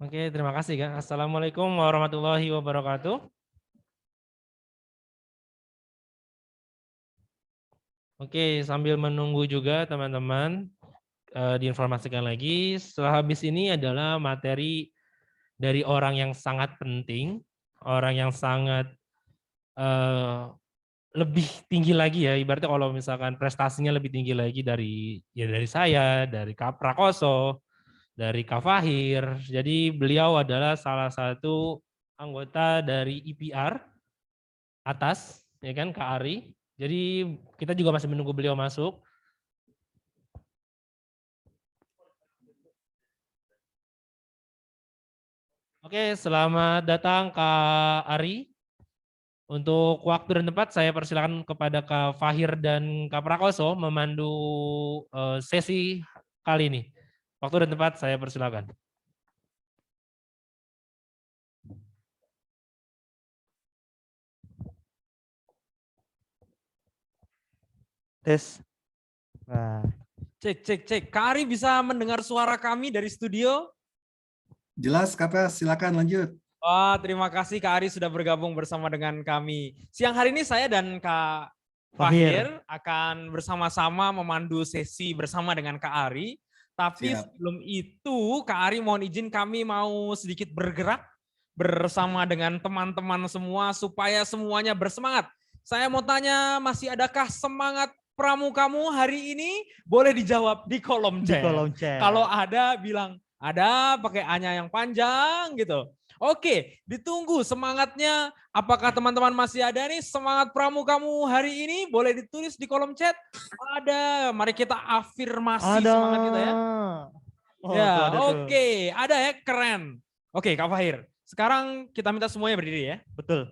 Oke, terima kasih Kak. Assalamualaikum warahmatullahi wabarakatuh. Oke, sambil menunggu juga teman-teman diinformasikan lagi, setelah habis ini adalah materi dari orang yang sangat penting, orang yang sangat lebih tinggi lagi ya, ibaratnya kalau misalkan prestasinya lebih tinggi lagi dari saya, dari Kak Prakoso, dari Kak Fahir. Jadi beliau adalah salah satu anggota dari IPR atas, ya kan Kak Ari. Jadi kita juga masih menunggu beliau masuk. Oke, selamat datang Kak Ari. Untuk waktu dan tempat saya persilakan kepada Kak Fahir dan Kak Prakoso memandu sesi kali ini. Waktu dan tempat saya persilakan. Tes. Nah. Cek. Kak Ari bisa mendengar suara kami dari studio? Jelas, Kak, silakan lanjut. Wah, terima kasih Kak Ari sudah bergabung bersama dengan kami. Siang hari ini saya dan Kak Fahir akan bersama-sama memandu sesi bersama dengan Kak Ari. Tapi sebelum itu, Kak Ari mohon izin kami mau sedikit bergerak bersama dengan teman-teman semua supaya semuanya bersemangat. Saya mau tanya, masih adakah semangat pramukamu hari ini? Boleh dijawab di kolom chat. Kalau ada, bilang ada, pakai A-nya yang panjang gitu. Oke, ditunggu semangatnya. Apakah teman-teman masih ada nih semangat pramukamu hari ini? Boleh ditulis di kolom chat. Ada, mari kita afirmasi semangat kita ya. Ya, oke, ada ya, keren. Oke, Kak Fahir. Sekarang kita minta semuanya berdiri ya. Betul.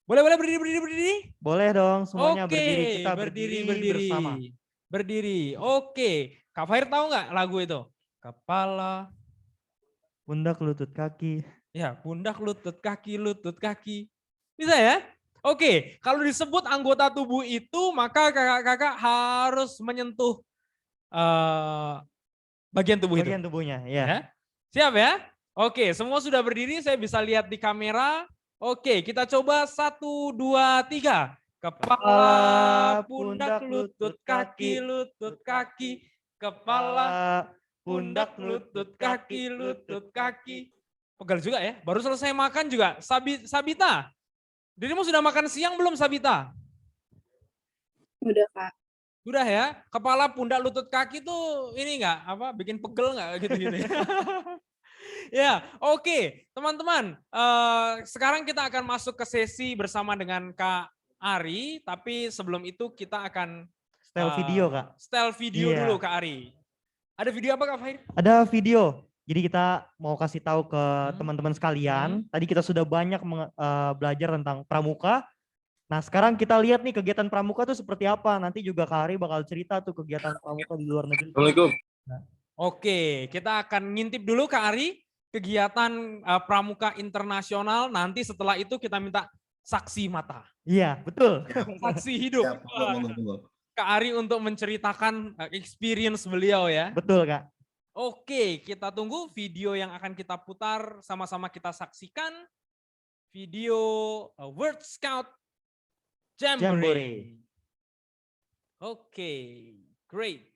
Boleh berdiri? Boleh dong, semuanya Oke, berdiri. Kita berdiri bersama. Berdiri. Oke, Kak Fahir tahu nggak lagu itu? Kepala, pundak, lutut, kaki. Ya, pundak, lutut, kaki. Bisa ya? Oke, kalau disebut anggota tubuh itu, maka kakak-kakak harus menyentuh bagian tubuh itu. Bagian tubuhnya, ya. Siap ya? Oke, semua sudah berdiri, saya bisa lihat di kamera. Oke, kita coba 1, 2, 3. Kepala, pundak, lutut, kaki. Kepala, pundak, lutut, kaki. Pegal juga ya, baru selesai makan juga. Sabita, dirimu sudah makan siang belum Sabita? Udah Kak. Udah ya, kepala, pundak, lutut, kaki tuh ini enggak, bikin pegel enggak gitu-gitu ya. Ya, oke. Teman-teman, sekarang kita akan masuk ke sesi bersama dengan Kak Ari, tapi sebelum itu kita akan Style video Kak. Style video dulu Kak Ari. Ada video apa Kak Fahir? Ada video. Jadi kita mau kasih tahu ke teman-teman sekalian. Tadi kita sudah banyak belajar tentang pramuka. Nah sekarang kita lihat nih kegiatan pramuka tuh seperti apa. Nanti juga Kak Ari bakal cerita tuh kegiatan pramuka di luar negeri. Assalamualaikum. Nah. Oke, kita akan ngintip dulu Kak Ari kegiatan pramuka internasional. Nanti setelah itu kita minta saksi mata. Iya, betul. Saksi hidup. Kak Ari untuk menceritakan experience beliau ya. Betul Kak. Oke, kita tunggu video yang akan kita putar, sama-sama kita saksikan video World Scout Jamboree. Oke, great.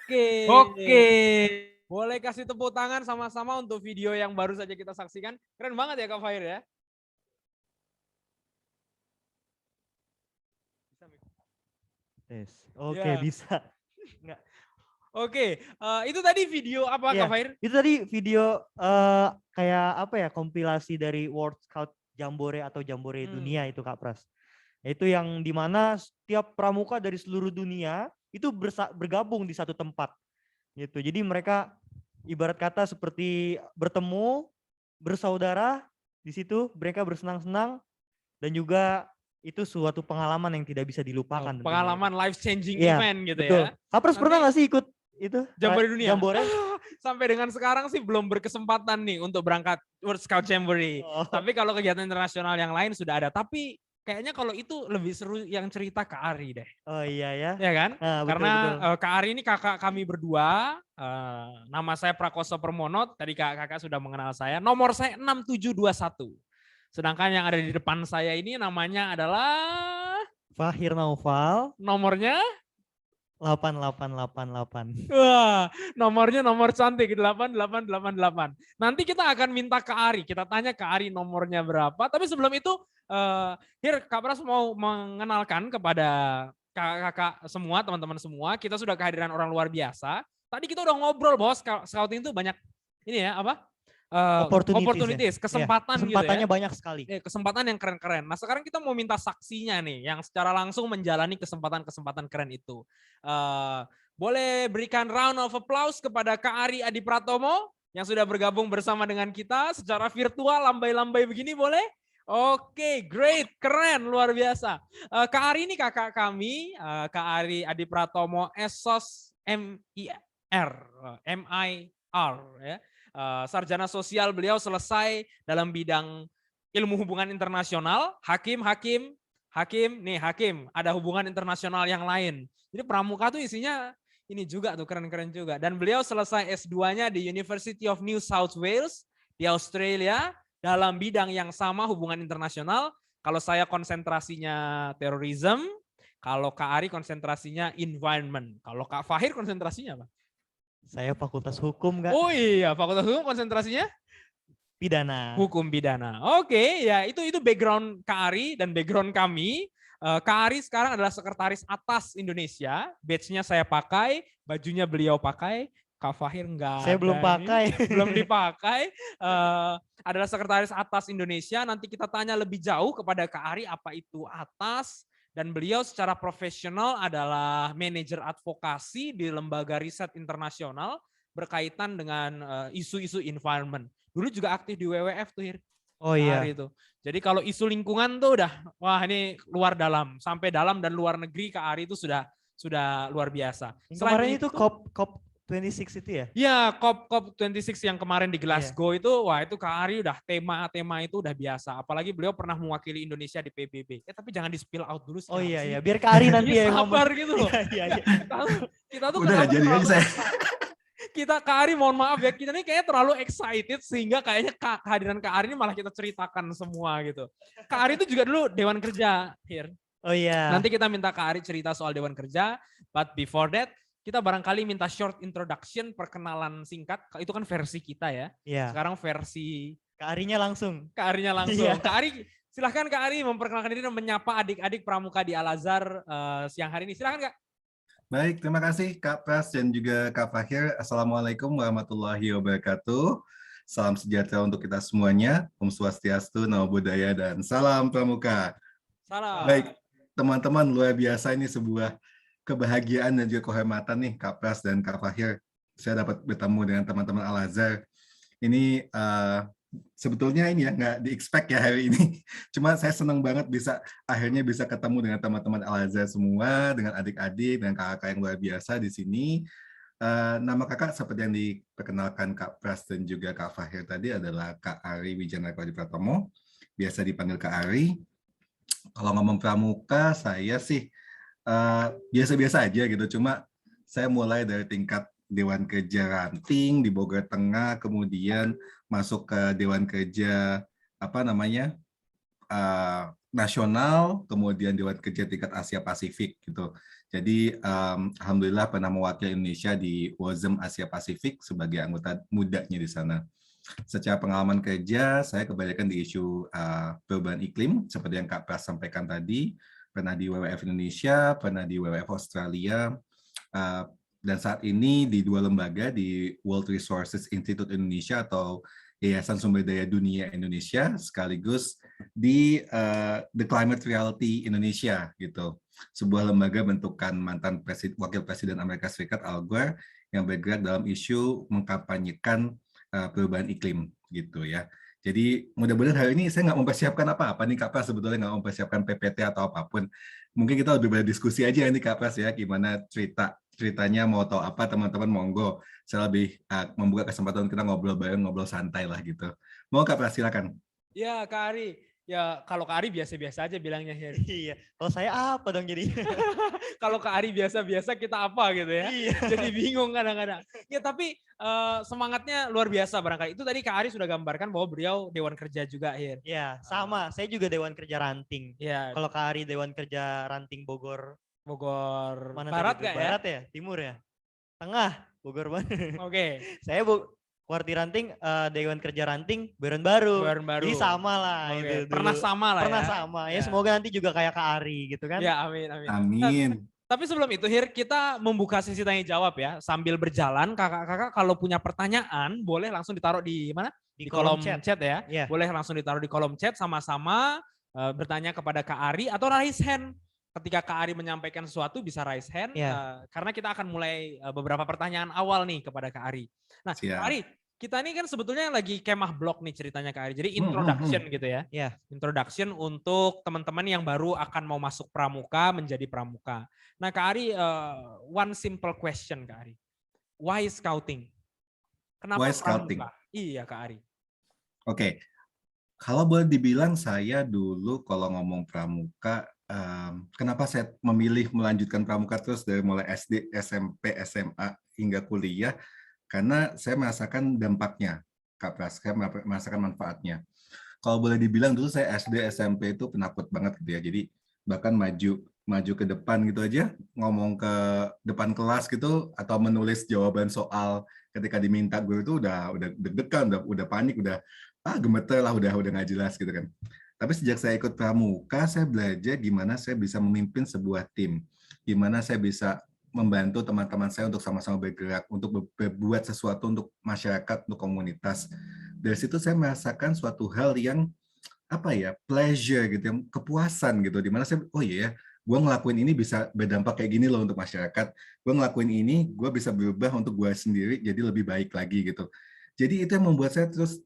Oke. Oke. Boleh kasih tepuk tangan sama-sama untuk video yang baru saja kita saksikan. Keren banget ya Kak Fahir ya. Yes. Oke, Ya. bisa. Nggak. Oke, itu tadi video apa Iya, Kak Fahir? itu tadi video kayak apa ya, kompilasi dari World Scout Jambore atau Jambore dunia itu Kak Pras. Itu yang dimana setiap pramuka dari seluruh dunia itu bergabung di satu tempat gitu. Jadi mereka ibarat kata seperti bertemu, bersaudara di situ, mereka bersenang-senang dan juga itu suatu pengalaman yang tidak bisa dilupakan. tentunya. Pengalaman life changing Iya, event gitu betul. ya. Kak Pras pernah nggak sih ikut itu Jambore dunia. Jambore? Sampai dengan sekarang sih belum berkesempatan nih untuk berangkat World Scout Jamboree. Oh. Tapi kalau kegiatan internasional yang lain sudah ada. Tapi kayaknya kalau itu lebih seru yang cerita Kak Ari deh. Oh iya ya. Ya kan? Nah, betul, Karena betul. Kak Ari ini kakak kami berdua. Nama saya Prakoso Permono. Tadi kakak sudah mengenal saya. Nomor saya 6721. Sedangkan yang ada di depan saya ini namanya adalah Fahir Naufal nomornya 8888. wah, nomornya nomor cantik 8888. Nanti kita akan minta ke Ari, kita tanya ke Ari nomornya berapa. Tapi sebelum itu, Kak Pras mau mengenalkan kepada kakak-kakak semua, teman-teman semua. Kita sudah kehadiran orang luar biasa. Tadi kita udah ngobrol bahwa scouting itu banyak ini ya apa? Opportunities, kesempatan gitu ya. Kesempatannya banyak sekali. Kesempatan yang keren-keren. Nah sekarang kita mau minta saksinya nih, yang secara langsung menjalani kesempatan-kesempatan keren itu. Boleh berikan round of applause kepada Kak Ari Adi Pratomo yang sudah bergabung bersama dengan kita secara virtual, lambai-lambai begini boleh? Oke, great, keren, luar biasa. Kak Ari ini kakak kami, Kak Ari Adi Pratomo, Esos MIR, ya. Sarjana sosial beliau selesai dalam bidang ilmu hubungan internasional, hakim, ada hubungan internasional yang lain. Jadi pramuka tuh isinya ini juga tuh keren-keren juga. Dan beliau selesai S2-nya di University of New South Wales di Australia dalam bidang yang sama hubungan internasional. Kalau saya konsentrasinya terorisme, kalau Kak Ari konsentrasinya environment. Kalau Kak Fahir konsentrasinya apa? Saya Fakultas Hukum, Kak. Oh iya, Fakultas Hukum konsentrasinya? Pidana. Hukum pidana. Oke, ya itu background Kak Ari dan background kami. Kak Ari sekarang adalah sekretaris atas Indonesia. Badge-nya saya pakai, bajunya beliau pakai. Kak Fahir enggak. Saya belum pakai. Belum dipakai. Adalah sekretaris atas Indonesia. Nanti kita tanya lebih jauh kepada Kak Ari apa itu atas. Dan beliau secara profesional adalah manajer advokasi di lembaga riset internasional berkaitan dengan isu-isu environment. Dulu juga aktif di WWF tuh, Hir. Oh iya. Itu. Jadi kalau isu lingkungan tuh udah, wah ini luar dalam. Sampai dalam dan luar negeri Kak Ari itu sudah luar biasa. Kemarin itu COP 26 itu ya? Iya, COP 26 yang kemarin di Glasgow itu, wah itu Kak Ari udah tema itu udah biasa. Apalagi beliau pernah mewakili Indonesia di PBB. Tapi jangan di spill out dulu. Oh iya iya, biar Kak Ari nanti ya sabar gitu loh. Iya. Kita tuh udah jadi aja saya. Kita Kak Ari mohon maaf ya, kita ini kayaknya terlalu excited sehingga kayaknya kehadiran Kak Ari ini malah kita ceritakan semua gitu. Kak Ari itu juga dulu Dewan Kerja, Hir. Oh iya. Nanti kita minta Kak Ari cerita soal Dewan Kerja, but before that kita barangkali minta short introduction, perkenalan singkat. Itu kan versi kita ya. Iya. Sekarang versi Kak Arinya langsung. Kak Arinya langsung. Iya. Kak Ari, silahkan Kak Ari memperkenalkan diri dan menyapa adik-adik pramuka di Al-Azhar siang hari ini. Silahkan Kak. Baik, terima kasih Kak Pras dan juga Kak Fahir. Assalamualaikum warahmatullahi wabarakatuh. Salam sejahtera untuk kita semuanya. Om Swastiastu, Namo Buddhaya, dan salam pramuka. Salam. Baik, teman-teman, luar biasa ini sebuah kebahagiaan dan juga kehormatan nih Kak Pras dan Kak Fahir. Saya dapat bertemu dengan teman-teman Al-Azhar. Ini sebetulnya ini ya nggak di-expect ya hari ini. Cuma saya senang banget akhirnya bisa ketemu dengan teman-teman Al-Azhar semua, dengan adik-adik dan kakak yang luar biasa di sini. Nama kakak seperti yang diperkenalkan Kak Pras dan juga Kak Fahir tadi adalah Kak Ari Wijanarko Adi Pratomo. Biasa dipanggil Kak Ari. Kalau ngomong pramuka, saya sih biasa-biasa aja gitu, cuma saya mulai dari tingkat Dewan Kerja Ranting di Bogor Tengah, kemudian masuk ke Dewan Kerja nasional, kemudian Dewan Kerja tingkat Asia Pasifik gitu. Jadi alhamdulillah pernah mewakili Indonesia di WOSM Asia Pasifik sebagai anggota mudanya di sana. Secara pengalaman kerja, saya kebanyakan di isu perubahan iklim, seperti yang Kak Pras sampaikan tadi, pernah di WWF Indonesia, pernah di WWF Australia, dan saat ini di 2 lembaga, di World Resources Institute Indonesia atau Yayasan Sumber Daya Dunia Indonesia, sekaligus di The Climate Reality Indonesia gitu, sebuah lembaga bentukan mantan wakil presiden Amerika Serikat Al Gore yang bergerak dalam isu mengkampanyekan perubahan iklim gitu ya. Jadi mudah-mudahan hari ini saya nggak mempersiapkan apa-apa nih Kak Pras, sebetulnya nggak mempersiapkan PPT atau apapun. Mungkin kita lebih berdiskusi aja ini Kak Pras ya, gimana ceritanya, mau tahu apa teman-teman monggo. Saya lebih membuka kesempatan kita ngobrol bareng, ngobrol santai lah gitu. Mau Kak Pras, silakan. Ya Kak Ari, ya kalau Kak Ari biasa-biasa aja bilangnya Hir. Iya, kalau saya apa dong jadi? Kalau Kak Ari biasa-biasa kita apa gitu ya. Iya. Jadi bingung kadang-kadang. Ya tapi semangatnya luar biasa barangkali. Itu tadi Kak Ari sudah gambarkan bahwa beliau Dewan Kerja juga Hir. Ya, sama. Saya juga Dewan Kerja Ranting. Ya, Kalau Kak Ari Dewan Kerja Ranting Bogor. Bogor Barat nggak ya? Barat ya? Timur ya? Tengah, Bogor Barat. Oke. Saya Kuarti Ranting, Dewan Kerja Ranting, Baron Baru. Baru. Jadi sama lah. Oke. Itu dulu. Pernah sama lah Pernah ya. sama. Ya Ya. semoga nanti juga kayak Kak Ari gitu kan. Ya amin. Amin. Tapi sebelum itu Hir, kita membuka sesi tanya jawab ya. Sambil berjalan, kakak-kakak kalau punya pertanyaan boleh langsung ditaruh di mana? Di kolom chat ya. Yeah. Boleh langsung ditaruh di kolom chat sama-sama bertanya kepada Kak Ari atau raise hand. Ketika Kak Ari menyampaikan sesuatu bisa raise hand. Karena kita akan mulai beberapa pertanyaan awal nih kepada Kak Ari. Nah Siap. Kak Ari, kita ini kan sebetulnya lagi kemah blog nih ceritanya Kak Ari. Jadi introduction gitu ya. Yeah. Introduction untuk teman-teman yang baru akan mau masuk pramuka menjadi pramuka. Nah Kak Ari, one simple question Kak Ari. Why scouting? Kenapa Why scouting? pramuka? Iya Kak Ari. Oke. Kalau boleh dibilang saya dulu kalau ngomong pramuka, kenapa saya memilih melanjutkan pramuka terus dari mulai SD, SMP, SMA hingga kuliah? Karena saya merasakan dampaknya, Kak Pras, saya merasakan manfaatnya. Kalau boleh dibilang dulu saya SD, SMP itu penakut banget gitu ya. Jadi bahkan maju ke depan gitu aja, ngomong ke depan kelas gitu atau menulis jawaban soal ketika diminta guru itu udah deg-degan, udah panik, udah gemeter lah, udah nggak jelas gitu kan. Tapi sejak saya ikut pramuka, saya belajar gimana saya bisa memimpin sebuah tim, gimana saya bisa membantu teman-teman saya untuk sama-sama bergerak, untuk berbuat sesuatu untuk masyarakat, untuk komunitas. Dari situ saya merasakan suatu hal yang pleasure gitu, yang kepuasan gitu, dimana saya gue ngelakuin ini bisa berdampak kayak gini loh untuk masyarakat, gue ngelakuin ini gue bisa berubah untuk gue sendiri jadi lebih baik lagi gitu. Jadi itu yang membuat saya terus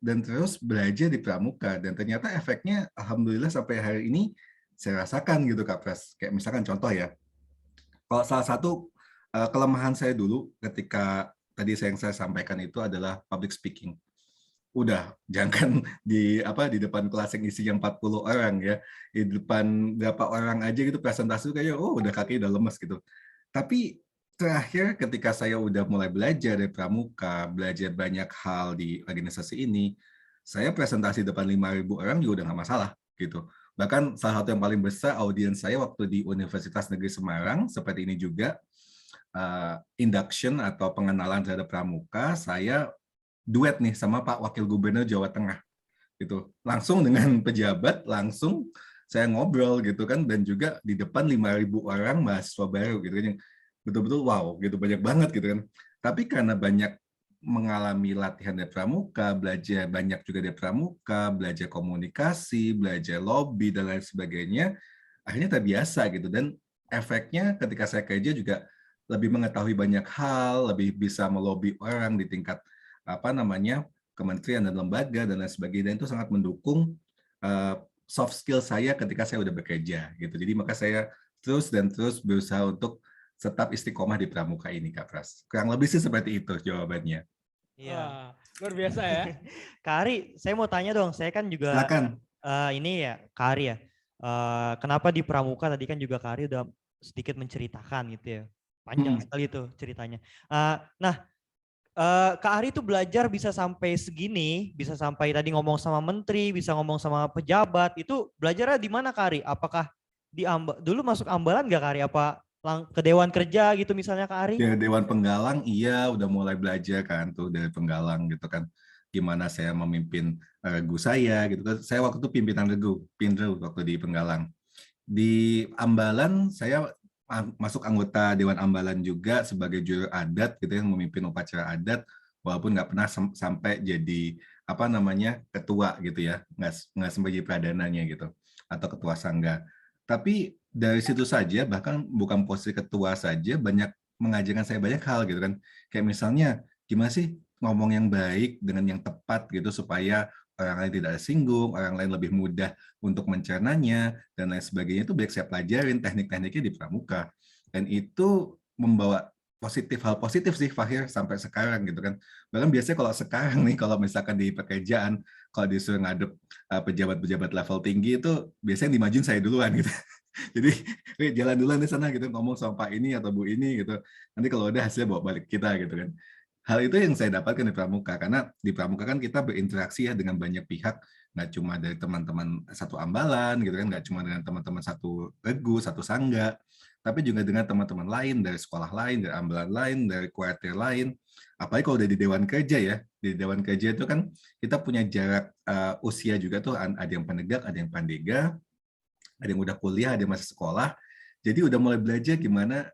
belajar di pramuka, dan ternyata efeknya alhamdulillah sampai hari ini saya rasakan gitu Kak Pras. Kayak misalkan contoh ya, kalau salah satu kelemahan saya dulu ketika tadi yang saya sampaikan itu adalah public speaking. Udah jangan di depan kelas yang isinya 40 orang ya, di depan berapa orang aja gitu presentasi kayak udah kaki udah lemes gitu. Tapi terakhir ketika saya udah mulai belajar dari pramuka, belajar banyak hal di organisasi ini, saya presentasi depan 5.000 orang juga udah nggak masalah gitu. Bahkan salah satu yang paling besar audiens saya waktu di Universitas Negeri Semarang seperti ini juga, induction atau pengenalan terhadap pramuka, saya duet nih sama Pak Wakil Gubernur Jawa Tengah gitu. Langsung dengan pejabat, langsung saya ngobrol gitu kan, dan juga di depan 5.000 orang mahasiswa baru gitu kan, yang betul-betul wow gitu, banyak banget gitu kan. Tapi karena banyak mengalami latihan dari pramuka, belajar banyak juga dari pramuka, belajar komunikasi, belajar lobby dan lain sebagainya, akhirnya terbiasa gitu. Dan efeknya ketika saya kerja juga lebih mengetahui banyak hal, lebih bisa melobi orang di tingkat kementerian dan lembaga dan lain sebagainya. Dan itu sangat mendukung soft skill saya ketika saya udah bekerja gitu. Jadi maka saya terus berusaha untuk tetap istiqomah di pramuka ini, Kak Pras. Kurang lebih sih seperti itu jawabannya. Iya. Luar biasa ya. Kak Ari, saya mau tanya dong. Saya kan juga Silakan. ini ya, Kak Ari ya. Kenapa di pramuka tadi kan juga Kak Ari udah sedikit menceritakan gitu ya. Panjang sekali tuh ceritanya. Nah, Kak Ari tuh belajar bisa sampai segini, bisa sampai tadi ngomong sama menteri, bisa ngomong sama pejabat, itu belajarnya di mana Kak Ari? Apakah dulu masuk Ambalan nggak Kak Ari? Apa ke Dewan Kerja gitu misalnya Kak Ari? Ya, Dewan Penggalang, iya udah mulai belajar kan tuh dari Penggalang gitu kan. Gimana saya memimpin regu saya gitu kan. Saya waktu itu pimpinan regu, Pinreu waktu di Penggalang. Di Ambalan, saya masuk anggota Dewan Ambalan juga sebagai juru adat gitu yang memimpin upacara adat, walaupun nggak pernah sampai jadi apa namanya ketua gitu ya, nggak sampai jadi pradananya gitu atau ketua sangga. Tapi dari situ saja, bahkan bukan posisi ketua saja, banyak mengajarkan saya banyak hal gitu kan. Kayak misalnya gimana sih ngomong yang baik dengan yang tepat gitu supaya orang lain tidak tersinggung, orang lain lebih mudah untuk mencernanya, dan lain sebagainya. Itu banyak saya pelajarin teknik-tekniknya di pramuka. Dan itu membawa hal positif sih Fahir sampai sekarang gitu kan. Bahkan biasanya kalau sekarang nih, kalau misalkan di pekerjaan, kalau disuruh ngadep pejabat-pejabat level tinggi itu biasanya dimajuin saya duluan gitu. Jadi jalan duluan di sana gitu, ngomong sama Pak ini atau Bu ini gitu. Nanti kalau udah hasilnya bawa balik kita gitu kan. Hal itu yang saya dapatkan di pramuka, karena di pramuka kan kita berinteraksi ya dengan banyak pihak, nggak cuma dari teman-teman satu ambalan gitu kan, nggak cuma dengan teman-teman satu regu, satu sangga, tapi juga dengan teman-teman lain dari sekolah lain, dari ambalan lain, dari kuartir lain. Apalagi kalau udah di Dewan Kerja ya, di Dewan Kerja itu kan kita punya jarak usia juga tuh, ada yang penegak, ada yang pandega, ada yang udah kuliah, ada yang masih sekolah. Jadi udah mulai belajar gimana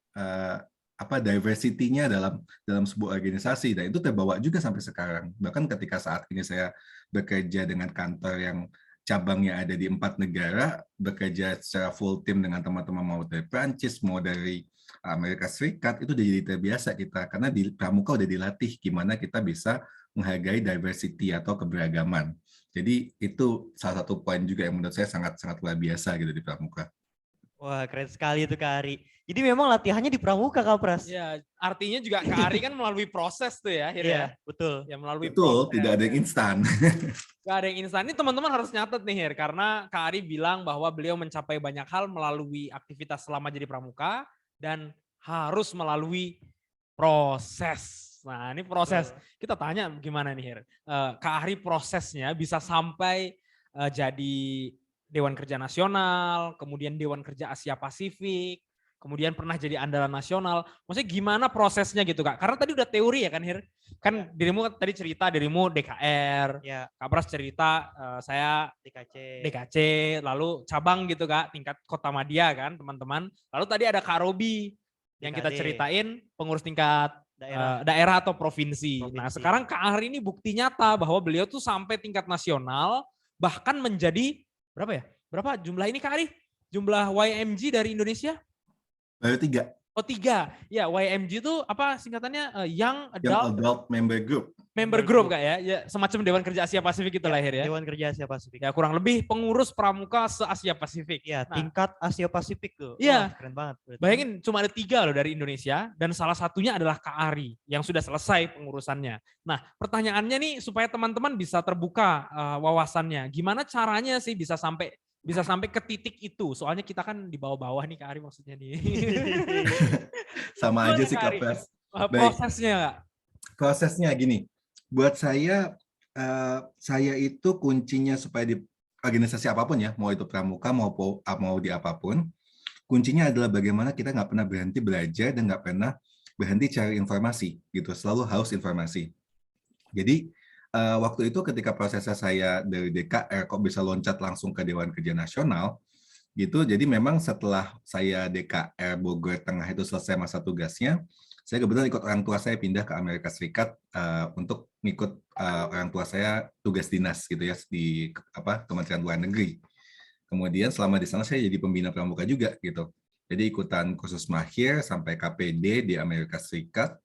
diversity-nya dalam sebuah organisasi, dan itu terbawa juga sampai sekarang. Bahkan ketika saat ini saya bekerja dengan kantor yang cabangnya ada di 4 negara, bekerja secara full team dengan teman-teman mau dari Prancis, mau dari Amerika Serikat, itu udah jadi terbiasa kita, karena di pramuka udah dilatih gimana kita bisa menghargai diversity atau keberagaman. Jadi itu salah satu poin juga yang menurut saya sangat-sangat luar biasa gitu di pramuka. Wah, keren sekali itu Kak Ari. Jadi memang latihannya di pramuka Kak Pras. Ya, artinya juga Kak Ari kan melalui proses tuh ya, akhirnya. Iya, betul. Ya, melalui Betul, proses. tidak ada yang instan. Gak ada yang instan. Ini teman-teman harus nyatet nih, Hir, karena Kak Ari bilang bahwa beliau mencapai banyak hal melalui aktivitas selama jadi pramuka dan harus melalui proses. Nah, ini proses. Kita tanya gimana nih, Hir. Kak Ari prosesnya bisa sampai jadi Dewan Kerja Nasional, kemudian Dewan Kerja Asia Pasifik, kemudian pernah jadi andalan nasional. Maksudnya gimana prosesnya gitu Kak? Karena tadi udah teori ya kan Hir? Kan dirimu tadi cerita dirimu DKR, ya. Kak Pras cerita saya DKC, lalu cabang gitu Kak, tingkat Kota Madia kan teman-teman. Lalu tadi ada Kak Robi yang kita ceritain pengurus tingkat daerah atau provinsi. Nah sekarang Kak Ari ini bukti nyata bahwa beliau tuh sampai tingkat nasional, bahkan menjadi berapa ya? Berapa jumlah ini Kak Ari? Jumlah YMG dari Indonesia? Baru 3. Oh 3. Ya YMG itu apa singkatannya? Young Adult Member Group. Member Group Kak ya? Ya semacam Dewan Kerja Asia Pasifik itu lahir ya? Dewan Kerja Asia Pasifik. Ya kurang lebih pengurus pramuka se-Asia Pasifik. Ya tingkat Asia Pasifik tuh. Iya. Keren banget. Bayangin cuma ada 3 loh dari Indonesia dan salah satunya adalah Kak Ari yang sudah selesai pengurusannya. Nah pertanyaannya nih supaya teman-teman bisa terbuka wawasannya. Gimana caranya sih bisa sampai ke titik itu? Soalnya kita kan di bawah-bawah nih Kak Ari maksudnya nih. Sama aja sih Kak Pras. Prosesnya Kak? Prosesnya gini, buat saya itu kuncinya supaya di organisasi apapun ya, mau itu pramuka mau di apapun, kuncinya adalah bagaimana kita nggak pernah berhenti belajar dan nggak pernah berhenti cari informasi gitu, selalu haus informasi. Jadi waktu itu ketika prosesnya saya dari DKR kok bisa loncat langsung ke Dewan Kerja Nasional gitu, jadi memang setelah saya DKR Bogor Tengah itu selesai masa tugasnya, saya kebetulan ikut orang tua saya pindah ke Amerika Serikat untuk ngikut orang tua saya tugas dinas gitu ya di Kementerian Luar Negeri. Kemudian selama di sana saya jadi pembina pramuka juga gitu. Jadi ikutan kursus mahir sampai KPD di Amerika Serikat.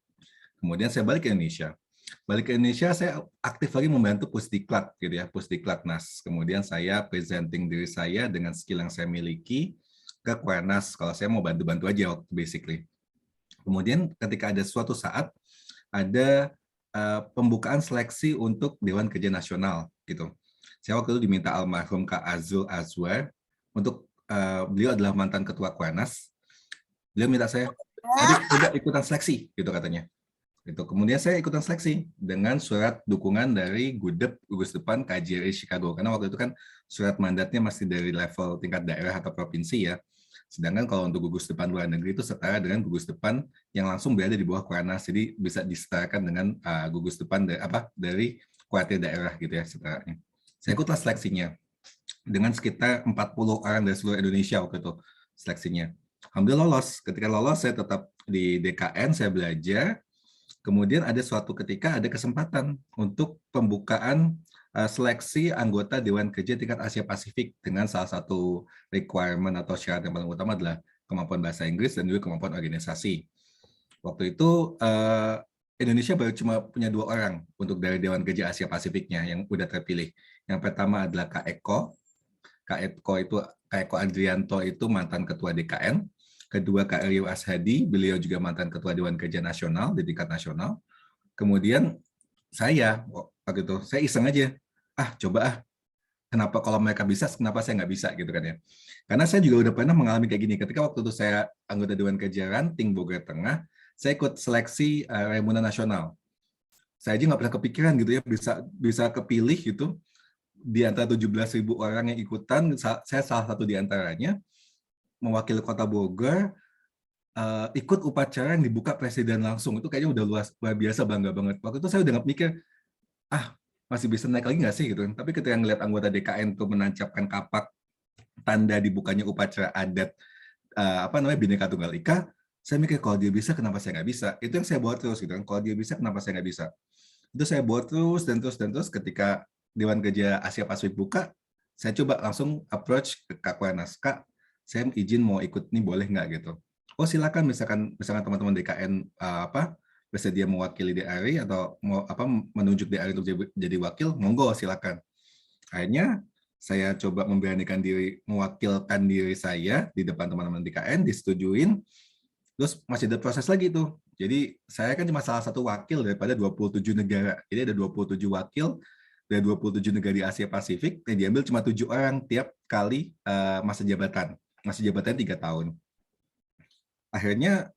Kemudian saya balik ke Indonesia. Balik ke Indonesia saya aktif lagi membantu Pusdiklat gitu ya, Pusdiklatnas. Kemudian saya presenting diri saya dengan skill yang saya miliki ke Kuarnas kalau saya mau bantu-bantu aja basically. Kemudian ketika ada suatu saat ada pembukaan seleksi untuk Dewan Kerja Nasional gitu. Saya waktu itu diminta almarhum Kak Azul Azwar untuk beliau adalah mantan ketua Kuarnas. Beliau minta saya udah ikutan seleksi gitu katanya. Itu kemudian saya ikutan seleksi dengan surat dukungan dari GUDEP, gugus depan KJRI Chicago, karena waktu itu kan surat mandatnya masih dari level tingkat daerah atau provinsi ya. Sedangkan kalau untuk gugus depan luar negeri itu setara dengan gugus depan yang langsung berada di bawah Kuarnas, jadi bisa disetarakan dengan gugus depan dari kuartir daerah gitu ya setaranya. Saya ikutlah seleksinya dengan sekitar 40 orang dari seluruh Indonesia waktu itu seleksinya. Alhamdulillah lolos. Ketika lolos saya tetap di DKN, saya belajar. Kemudian ada suatu ketika ada kesempatan untuk pembukaan seleksi anggota Dewan Kerja tingkat Asia Pasifik dengan salah satu requirement atau syarat yang paling utama adalah kemampuan bahasa Inggris dan juga kemampuan organisasi. Waktu itu Indonesia baru cuma punya 2 orang untuk dari Dewan Kerja Asia Pasifiknya yang udah terpilih. Yang pertama adalah Kak Eko. Kak Eko Adrianto itu mantan ketua DKN. Kedua Kak Rio Ashadi, beliau juga mantan ketua Dewan Kerja Nasional di tingkat nasional. Kemudian saya waktu itu saya iseng aja, coba kenapa kalau mereka bisa, kenapa saya nggak bisa gitu kan ya. Karena saya juga udah pernah mengalami kayak gini. Ketika waktu itu saya anggota Dewan Kerja Ranting Bogor Tengah, saya ikut seleksi Raimuna Nasional. Saya aja nggak pernah kepikiran gitu ya bisa kepilih gitu di antara 17.000 orang yang ikutan. Saya salah satu di antaranya mewakili Kota Bogor. Ikut upacara yang dibuka presiden langsung, itu kayaknya udah luar biasa, bangga banget. Waktu itu saya udah nggak mikir, masih bisa naik lagi nggak sih gitu. Tapi ketika ngeliat anggota DKN tuh menancapkan kapak tanda dibukanya upacara adat Bhinneka Tunggal Ika, saya mikir kalau dia bisa kenapa saya nggak bisa. Itu yang saya buat terus gitu kan. Kalau dia bisa kenapa saya nggak bisa. Itu saya buat terus dan terus. Ketika Dewan Kerja Asia Pasifik buka, saya coba langsung approach ke Kak Kuarnas, Kak, saya izin mau ikut nih, boleh nggak gitu. Oh silakan, misalkan teman-teman DKN bersedia mewakili DRI atau mau menunjuk DRI untuk jadi wakil, monggo silakan. Akhirnya saya coba memberanikan diri mewakilkan diri saya di depan teman-teman DKN, disetujuin. Terus masih ada proses lagi tuh. Jadi saya kan cuma salah satu wakil daripada 27 negara. Jadi ada 27 wakil dari 27 negara di Asia Pasifik, yang diambil cuma 7 orang tiap kali masa jabatan. Masa jabatan 3 tahun. Akhirnya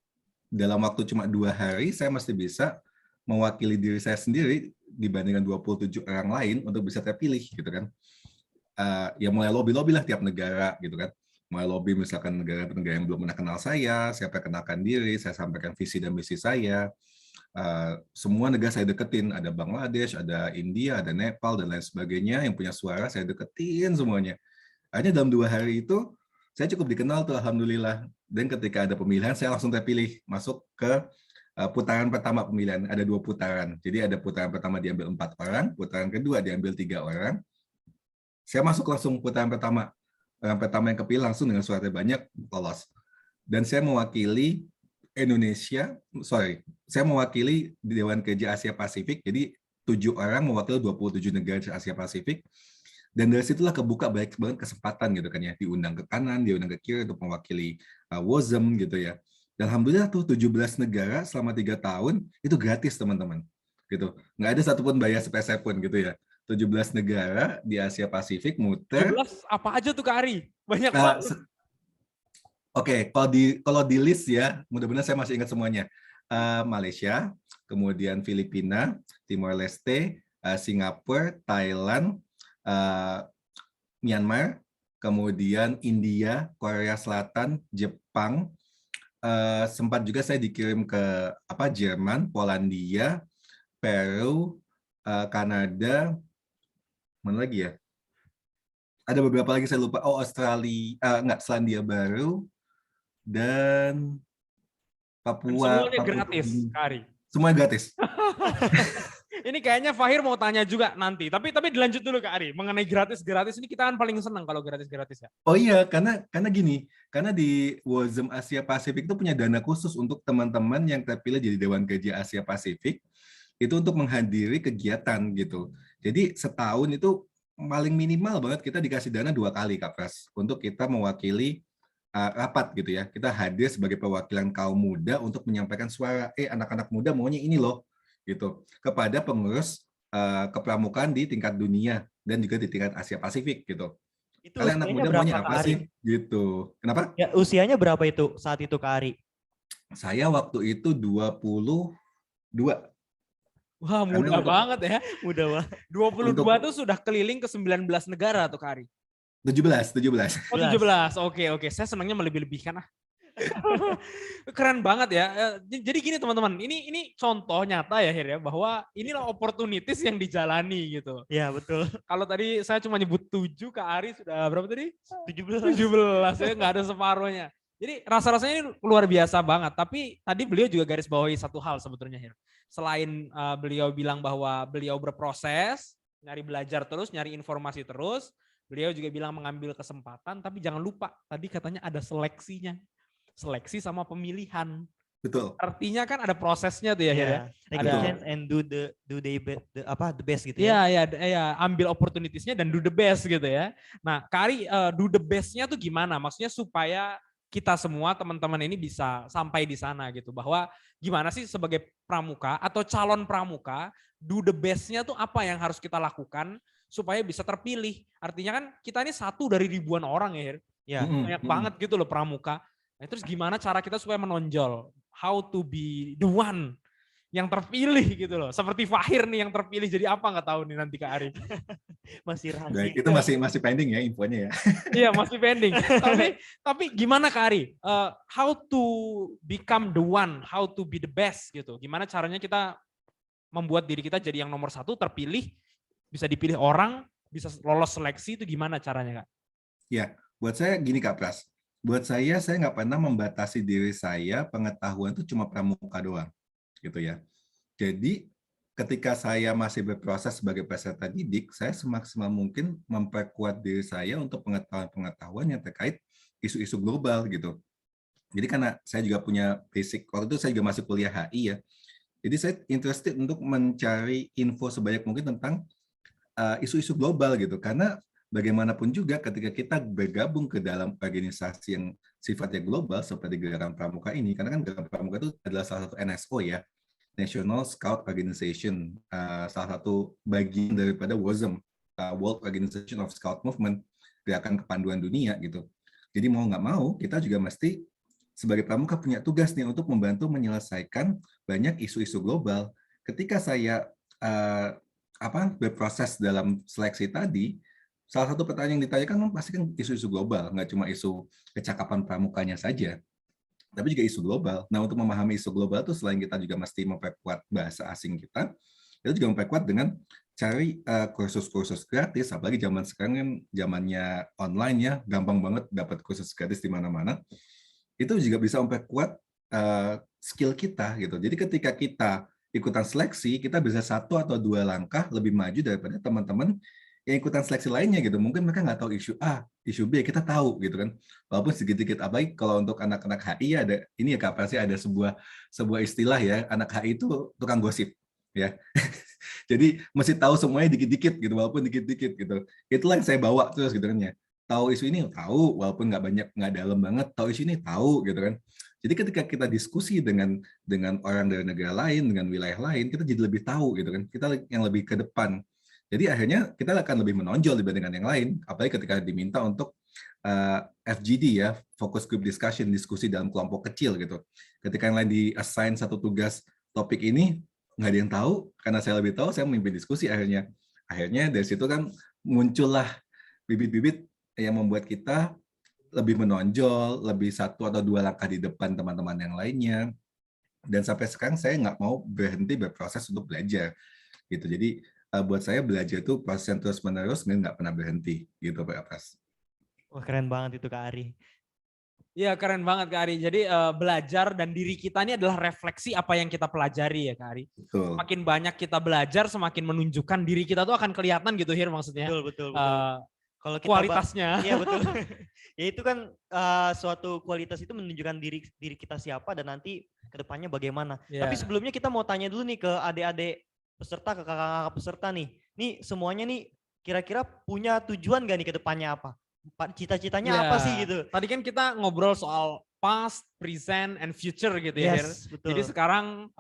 dalam waktu cuma 2 hari, saya masih bisa mewakili diri saya sendiri dibandingkan 27 orang lain untuk bisa terpilih gitu kan. Ya mulai lobby lah tiap negara gitu kan. Mulai lobby misalkan negara yang belum pernah kenal saya perkenalkan diri, saya sampaikan visi dan misi saya. Semua negara saya deketin, ada Bangladesh, ada India, ada Nepal dan lain sebagainya yang punya suara, saya deketin semuanya. Akhirnya dalam 2 hari itu saya cukup dikenal tuh, alhamdulillah. Dan ketika ada pemilihan, saya langsung terpilih masuk ke putaran pertama pemilihan. Ada 2 putaran. Jadi ada putaran pertama diambil 4 orang, putaran kedua diambil 3 orang. Saya masuk langsung putaran pertama. Orang pertama yang kepilih langsung dengan suara banyak lolos. Dan saya mewakili saya mewakili Dewan Kerja Asia Pasifik. Jadi 7 orang mewakili 27 negara Asia Pasifik. Dan dari situlah kebuka banyak banget kesempatan gitu kan ya, diundang ke kanan, diundang ke kiri untuk mewakili WOSM gitu ya. Dan alhamdulillah tuh 17 negara selama 3 tahun itu gratis teman-teman. Gitu. Nggak ada satupun bayar sepeser pun gitu ya. 17 negara di Asia Pasifik muter. 17 apa aja tuh Kak Ari? Banyak banget. Oke, kalau di list ya, mudah-mudahan saya masih ingat semuanya. Malaysia, kemudian Filipina, Timor Leste, Singapura, Thailand, Myanmar, kemudian India, Korea Selatan, Jepang, sempat juga saya dikirim ke Jerman, Polandia, Peru, Kanada, mana lagi ya? Ada beberapa lagi saya lupa. Oh, Australia, Selandia Baru dan Papua. Semuanya gratis, Kak Ari. Semuanya gratis. Ini kayaknya Fahir mau tanya juga nanti. Tapi dilanjut dulu Kak Ari. Mengenai gratis ini kita kan paling senang kalau gratis ya. Oh iya, karena gini, karena di WOSM Asia Pasifik itu punya dana khusus untuk teman-teman yang terpilih jadi Dewan Kerja Asia Pasifik itu untuk menghadiri kegiatan gitu. Jadi setahun itu paling minimal banget kita dikasih dana 2 kali Kak Pras untuk kita mewakili rapat gitu ya. Kita hadir sebagai perwakilan kaum muda untuk menyampaikan suara, anak-anak muda maunya ini loh gitu, kepada pengurus kepramukaan di tingkat dunia dan juga di tingkat Asia Pasifik gitu. Itu Kalian anak muda maunya apa sih? Gitu. Kenapa? Ya, usianya berapa itu saat itu Kak Ari? Saya waktu itu 20 2. Wah, Karena mudah untuk- banget ya. Mudah banget. 22 tuh sudah keliling ke 19 negara tuh Kak Ari. 17. Oh 17, oke. Saya senangnya melebih-lebihkan ah. Keren banget ya. Jadi gini teman-teman, ini contoh nyata ya Hir ya, bahwa inilah opportunities yang dijalani gitu. Ya betul. Kalau tadi saya cuma nyebut 7, Kak Ari sudah berapa tadi? 17. 17 ya, nggak ada separuhnya. Jadi rasa-rasanya ini luar biasa banget. Tapi tadi beliau juga garis bawahi satu hal sebetulnya Hir. Selain beliau bilang bahwa beliau berproses, nyari belajar terus, nyari informasi terus, beliau juga bilang mengambil kesempatan, tapi jangan lupa tadi katanya ada seleksinya. Seleksi sama pemilihan. Betul. Artinya kan ada prosesnya tuh ya, Hir ya. Take Ada- a chance and do the best gitu ya. Iya, ambil opportunities-nya dan do the best gitu ya. Nah, Kak Ari, do the best-nya tuh gimana? Maksudnya supaya kita semua teman-teman ini bisa sampai di sana gitu. Bahwa gimana sih sebagai pramuka atau calon pramuka, do the best-nya tuh apa yang harus kita lakukan supaya bisa terpilih. Artinya kan kita ini satu dari ribuan orang ya, Hir. Ya. Banyak banget gitu loh pramuka. Nah, terus gimana cara kita supaya menonjol? How to be the one yang terpilih gitu loh. Seperti Fahir nih yang terpilih jadi apa nggak tahu nih nanti Kak Ari. Masih rahasia. Baik, itu masih pending ya infonya ya. Iya masih pending. tapi gimana Kak Ari? How to become the one, how to be the best gitu. Gimana caranya kita membuat diri kita jadi yang nomor 1 terpilih, bisa dipilih orang, bisa lolos seleksi itu gimana caranya Kak? Ya, buat saya gini Kak Pras. Buat saya nggak pernah membatasi diri saya, pengetahuan itu cuma pramuka doang. Gitu ya. Jadi ketika saya masih berproses sebagai peserta didik, saya semaksimal mungkin memperkuat diri saya untuk pengetahuan-pengetahuan yang terkait isu-isu global gitu. Jadi karena saya juga punya basic, waktu itu saya juga masih kuliah HI ya. Jadi saya interested untuk mencari info sebanyak mungkin tentang isu-isu global gitu. Karena bagaimanapun juga ketika kita bergabung ke dalam organisasi yang sifatnya global seperti Gerakan Pramuka ini, karena kan Gerakan Pramuka itu adalah salah satu NSO ya, National Scout Organization, salah satu bagian daripada WOSM, World Organization of Scout Movement, gerakan kepanduan dunia gitu. Jadi mau nggak mau kita juga mesti sebagai pramuka punya tugas nih untuk membantu menyelesaikan banyak isu-isu global. Ketika saya berproses dalam seleksi tadi, salah satu pertanyaan yang ditanyakan pasti kan isu-isu global, nggak cuma isu kecakapan pramukanya saja, tapi juga isu global. Nah, untuk memahami isu global itu selain kita juga mesti memperkuat bahasa asing kita juga memperkuat dengan cari kursus-kursus gratis, apalagi zaman sekarang kan zamannya online ya, gampang banget dapat kursus gratis di mana-mana. Itu juga bisa memperkuat skill kita gitu. Jadi ketika kita ikutan seleksi, kita bisa 1 atau 2 langkah lebih maju daripada teman-teman yang ikutan seleksi lainnya gitu. Mungkin mereka nggak tahu isu A, isu B, kita tahu gitu kan. Walaupun sedikit-sedikit, apalagi kalau untuk anak-anak HI ada, ini ya Kak, pasti ada sebuah istilah ya, anak HI itu tukang gosip ya. Jadi mesti tahu semuanya dikit-dikit gitu, walaupun dikit-dikit gitu. Itulah yang saya bawa terus gitu kan ya. Tahu isu ini tahu, walaupun nggak dalam banget, tahu isu ini tahu gitu kan. Jadi ketika kita diskusi dengan orang dari negara lain, dengan wilayah lain, kita jadi lebih tahu gitu kan. Kita yang lebih ke depan. Jadi akhirnya kita akan lebih menonjol dibandingkan yang lain, apalagi ketika diminta untuk FGD ya, focus group discussion, diskusi dalam kelompok kecil gitu. Ketika yang lain di-assign satu tugas topik ini, nggak ada yang tahu, karena saya lebih tahu, saya memimpin diskusi akhirnya. Akhirnya dari situ kan muncullah bibit-bibit yang membuat kita lebih menonjol, lebih 1 atau 2 langkah di depan teman-teman yang lainnya. Dan sampai sekarang saya nggak mau berhenti berproses untuk belajar. Gitu. Jadi buat saya belajar itu proses yang terus-menerus, nggak pernah berhenti. Gitu Pak Pras. Wah keren banget itu Kak Ari. Iya keren banget Kak Ari. Jadi belajar dan diri kita ini adalah refleksi apa yang kita pelajari ya Kak Ari. Betul. Semakin banyak kita belajar, semakin menunjukkan diri kita tuh akan kelihatan gitu Hir maksudnya. Betul. Kalau kita kualitasnya. Iya betul. Ya itu kan suatu kualitas itu menunjukkan diri kita siapa dan nanti kedepannya bagaimana. Yeah. Tapi sebelumnya kita mau tanya dulu nih ke adik-adik peserta, ke kakak-kakak peserta nih. Nih semuanya nih kira-kira punya tujuan gak nih ke depannya apa? Cita-citanya apa sih gitu? Tadi kan kita ngobrol soal past, present, and future gitu ya Hir. Betul. Jadi sekarang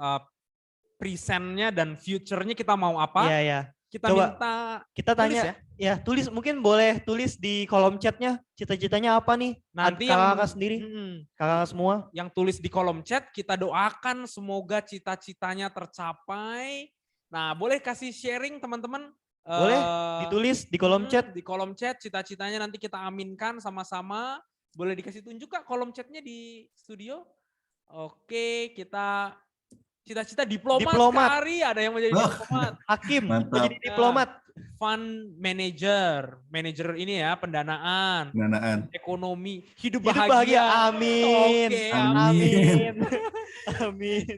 presentnya dan future-nya kita mau apa? Iya. kita Coba, minta Kita tulis tanya, ya. ya tulis, mungkin boleh tulis di kolom chatnya, cita-citanya apa nih? Nanti yang Kakak sendiri, kakak semua. yang tulis di kolom chat, kita doakan semoga cita-citanya tercapai. Nah, boleh kasih sharing teman-teman? Boleh ditulis di kolom chat. Di kolom chat, cita-citanya nanti kita aminkan sama-sama. Boleh dikasih tunjuk Kak kolom chatnya di studio? Oke, kita cita-cita diplomat. Kak Ari, ada yang mau jadi diplomat. Hakim, mau Mantap. jadi diplomat. Fund manager ini ya, pendanaan. Pendanaan. Ekonomi, hidup Hidup bahagia. bahagia, amin. Oke, Amin. Amin.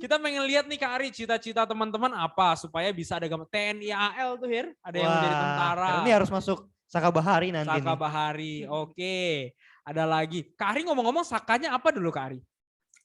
Kita pengen lihat nih Kak Ari, cita-cita teman-teman apa supaya bisa ada gambar TNI AL tuh Hir, ada yang mau jadi tentara. Karena ini harus masuk Saka Bahari nanti. Saka Bahari, oke. Ada lagi. Kak Ari ngomong-ngomong sakanya apa dulu Kak Ari?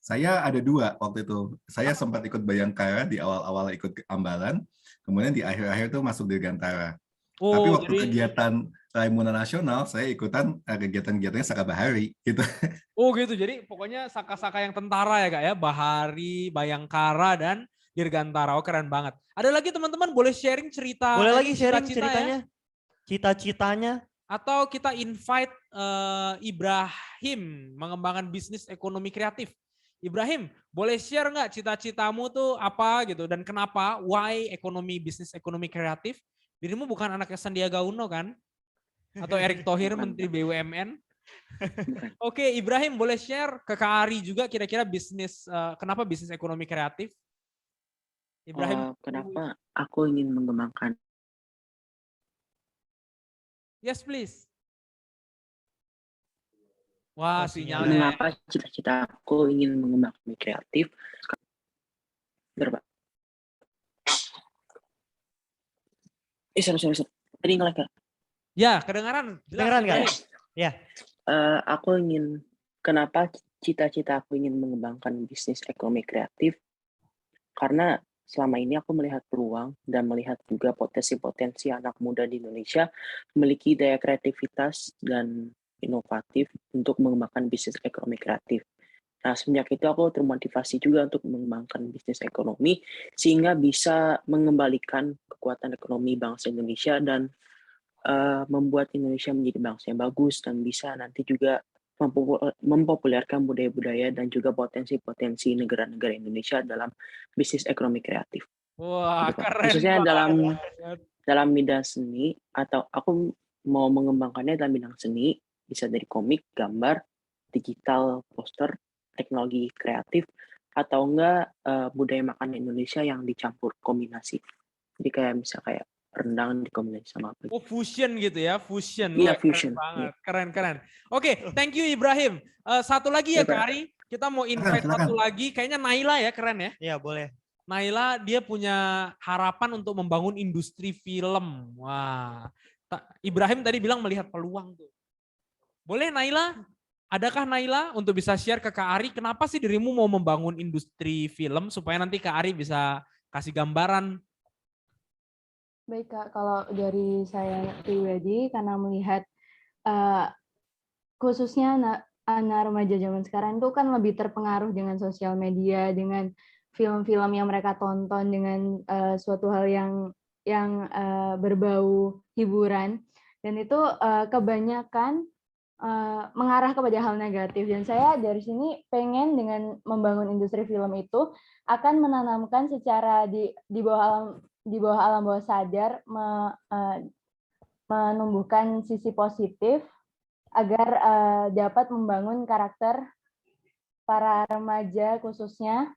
Saya ada 2 waktu itu. Saya sempat ikut Bayangkara di awal-awal ikut Ambalan, kemudian di akhir-akhir tuh masuk Dirgantara. Tapi waktu kegiatan Raimuna Nasional, saya ikutan kegiatan-kegiatannya Saka Bahari gitu. Oh gitu, jadi pokoknya saka-saka yang tentara ya Kak ya, Bahari, Bayangkara, dan Dirgantara. Oh keren banget. Ada lagi teman-teman boleh sharing cerita. Boleh lagi sharing cita-cita ceritanya. Ya? Cita-citanya. Atau kita invite Ibrahim mengembangkan bisnis ekonomi kreatif. Ibrahim, boleh share nggak cita-citamu tuh apa gitu dan kenapa? Why bisnis ekonomi kreatif? Dirimu bukan anaknya Sandiaga Uno kan? Atau Erick Thohir Menteri BUMN? Oke, Ibrahim boleh share ke Kak Ari juga kira-kira bisnis kenapa bisnis ekonomi kreatif? Ibrahim, kenapa aku ingin mengembangkan? Yes, please. Wah, sinyalnya. Mengapa cita-cita aku ingin mengembangkan kreatif? Bentar, Pak. Sorry. Tadi nge-lag ya? Ya, kedengaran. Kedengaran nggak? Ya. Aku ingin, kenapa cita-cita aku ingin mengembangkan bisnis ekonomi kreatif? Karena selama ini aku melihat peluang dan melihat juga potensi-potensi anak muda di Indonesia memiliki daya kreativitas dan inovatif untuk mengembangkan bisnis ekonomi kreatif. Nah, semenjak itu aku termotivasi juga untuk mengembangkan bisnis ekonomi sehingga bisa mengembalikan kekuatan ekonomi bangsa Indonesia dan membuat Indonesia menjadi bangsa yang bagus dan bisa nanti juga mempopulerkan budaya-budaya dan juga potensi-potensi negara-negara Indonesia dalam bisnis ekonomi kreatif. Wah, gitu, keren. Khususnya dalam bidang seni, atau aku mau mengembangkannya dalam bidang seni, bisa dari komik, gambar, digital, poster, teknologi kreatif, atau enggak budaya makan Indonesia yang dicampur kombinasi. Jadi kayak rendang dikombinasi sama apa. Oh, fusion gitu ya, fusion. Iya, Wah, fusion. Keren banget. Keren. Oke, thank you Ibrahim. Satu lagi ya Kak Ari, kita mau invite satu lagi, kayaknya Naila ya, keren ya. Iya, boleh. Naila dia punya harapan untuk membangun industri film. Wah, Ibrahim tadi bilang melihat peluang tuh. Boleh Naila? Adakah Naila untuk bisa share ke Kak Ari, kenapa sih dirimu mau membangun industri film supaya nanti Kak Ari bisa kasih gambaran? Baik Kak, kalau dari saya pribadi karena melihat khususnya anak remaja zaman sekarang itu kan lebih terpengaruh dengan sosial media, dengan film-film yang mereka tonton, dengan suatu hal yang berbau hiburan, dan itu kebanyakan mengarah kepada hal negatif. Dan saya dari sini pengen dengan membangun industri film itu akan menanamkan secara di bawah alam bawah sadar, menumbuhkan sisi positif agar dapat membangun karakter para remaja khususnya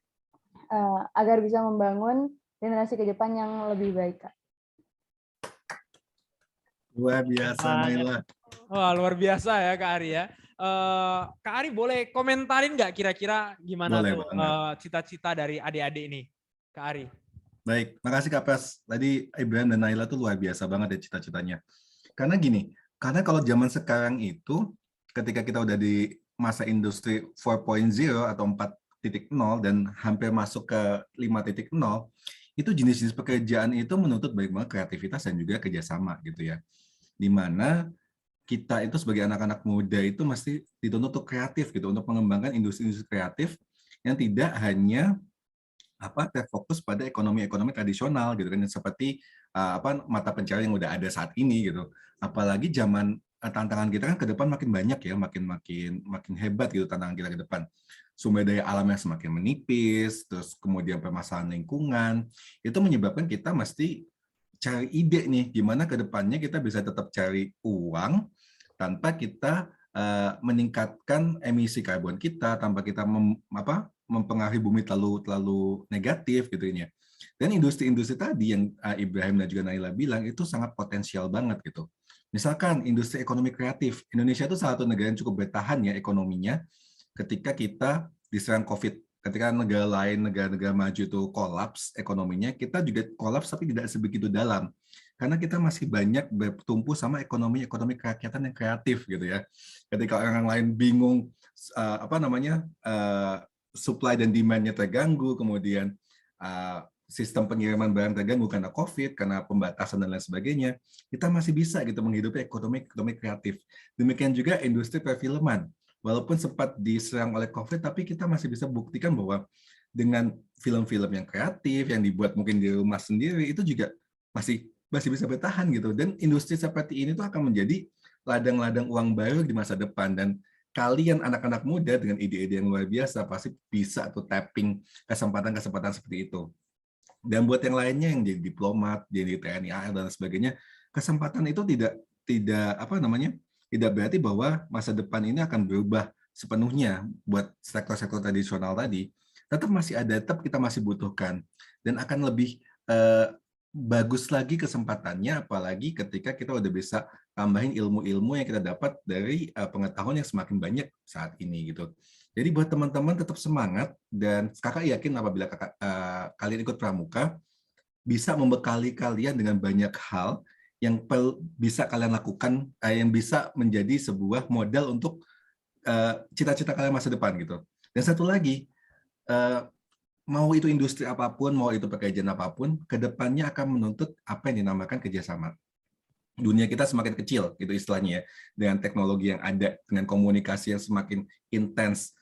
agar bisa membangun generasi ke depan yang lebih baik, Kak. Luar biasa, Naila. Wah, luar biasa ya Kak Ari ya. Kak Ari boleh komentarin nggak kira-kira gimana Boleh tuh cita-cita dari adik-adik ini, Kak Ari? Baik, makasih Kak Pras. Tadi Ibrahim dan Naila tuh luar biasa banget ya cita-citanya. Karena gini, karena kalau zaman sekarang itu, ketika kita udah di masa industri 4.0 atau 4.0 dan hampir masuk ke 5.0, itu jenis-jenis pekerjaan itu menuntut baik banget kreativitas dan juga kerjasama gitu ya. Dimana kita itu sebagai anak-anak muda itu mesti dituntut untuk kreatif gitu, untuk mengembangkan industri-industri kreatif yang tidak hanya terfokus pada ekonomi tradisional gitu kan, seperti mata pencarian yang udah ada saat ini gitu. Apalagi zaman tantangan kita kan ke depan makin banyak ya, makin hebat gitu tantangan kita ke depan. Sumber daya alamnya semakin menipis, terus kemudian permasalahan lingkungan, itu menyebabkan kita mesti cari ide nih, gimana ke depannya kita bisa tetap cari uang tanpa kita meningkatkan emisi karbon kita, tanpa kita mempengaruhi bumi terlalu negatif gitu ya. Dan industri-industri tadi yang Ibrahim dan juga Naila bilang itu sangat potensial banget gitu. Misalkan industri ekonomi kreatif, Indonesia itu salah satu negara yang cukup bertahan ya ekonominya ketika kita diserang COVID. Ketika negara-negara maju itu kolaps ekonominya, kita juga kolaps tapi tidak sebegitu dalam. Karena kita masih banyak bertumpu sama ekonomi kerakyatan yang kreatif gitu ya. Ketika orang lain bingung supply dan demand-nya terganggu, kemudian sistem pengiriman barang terganggu karena COVID, karena pembatasan dan lain sebagainya, kita masih bisa gitu menghidupi ekonomi kreatif. Demikian juga industri perfilman. Walaupun sempat diserang oleh COVID, tapi kita masih bisa buktikan bahwa dengan film-film yang kreatif, yang dibuat mungkin di rumah sendiri, itu juga masih bisa bertahan gitu. Dan industri seperti ini tuh akan menjadi ladang-ladang uang baru di masa depan. Dan kalian anak-anak muda dengan ide-ide yang luar biasa pasti bisa tuh tapping kesempatan-kesempatan seperti itu. Dan buat yang lainnya yang jadi diplomat, jadi TNI AL dan sebagainya, kesempatan itu tidak berarti bahwa masa depan ini akan berubah sepenuhnya buat sektor-sektor tradisional tadi. Tetap kita masih butuhkan dan akan lebih bagus lagi kesempatannya, apalagi ketika kita udah bisa tambahin ilmu-ilmu yang kita dapat dari pengetahuan yang semakin banyak saat ini gitu. Jadi buat teman-teman tetap semangat, dan kakak yakin apabila kalian ikut pramuka bisa membekali kalian dengan banyak hal yang bisa kalian lakukan, yang bisa menjadi sebuah modal untuk cita-cita kalian masa depan gitu. Dan satu lagi, mau itu industri apapun, mau itu pekerjaan apapun, kedepannya akan menuntut apa yang dinamakan kerjasama. Dunia kita semakin kecil, itu istilahnya ya, dengan teknologi yang ada, dengan komunikasi yang semakin intens.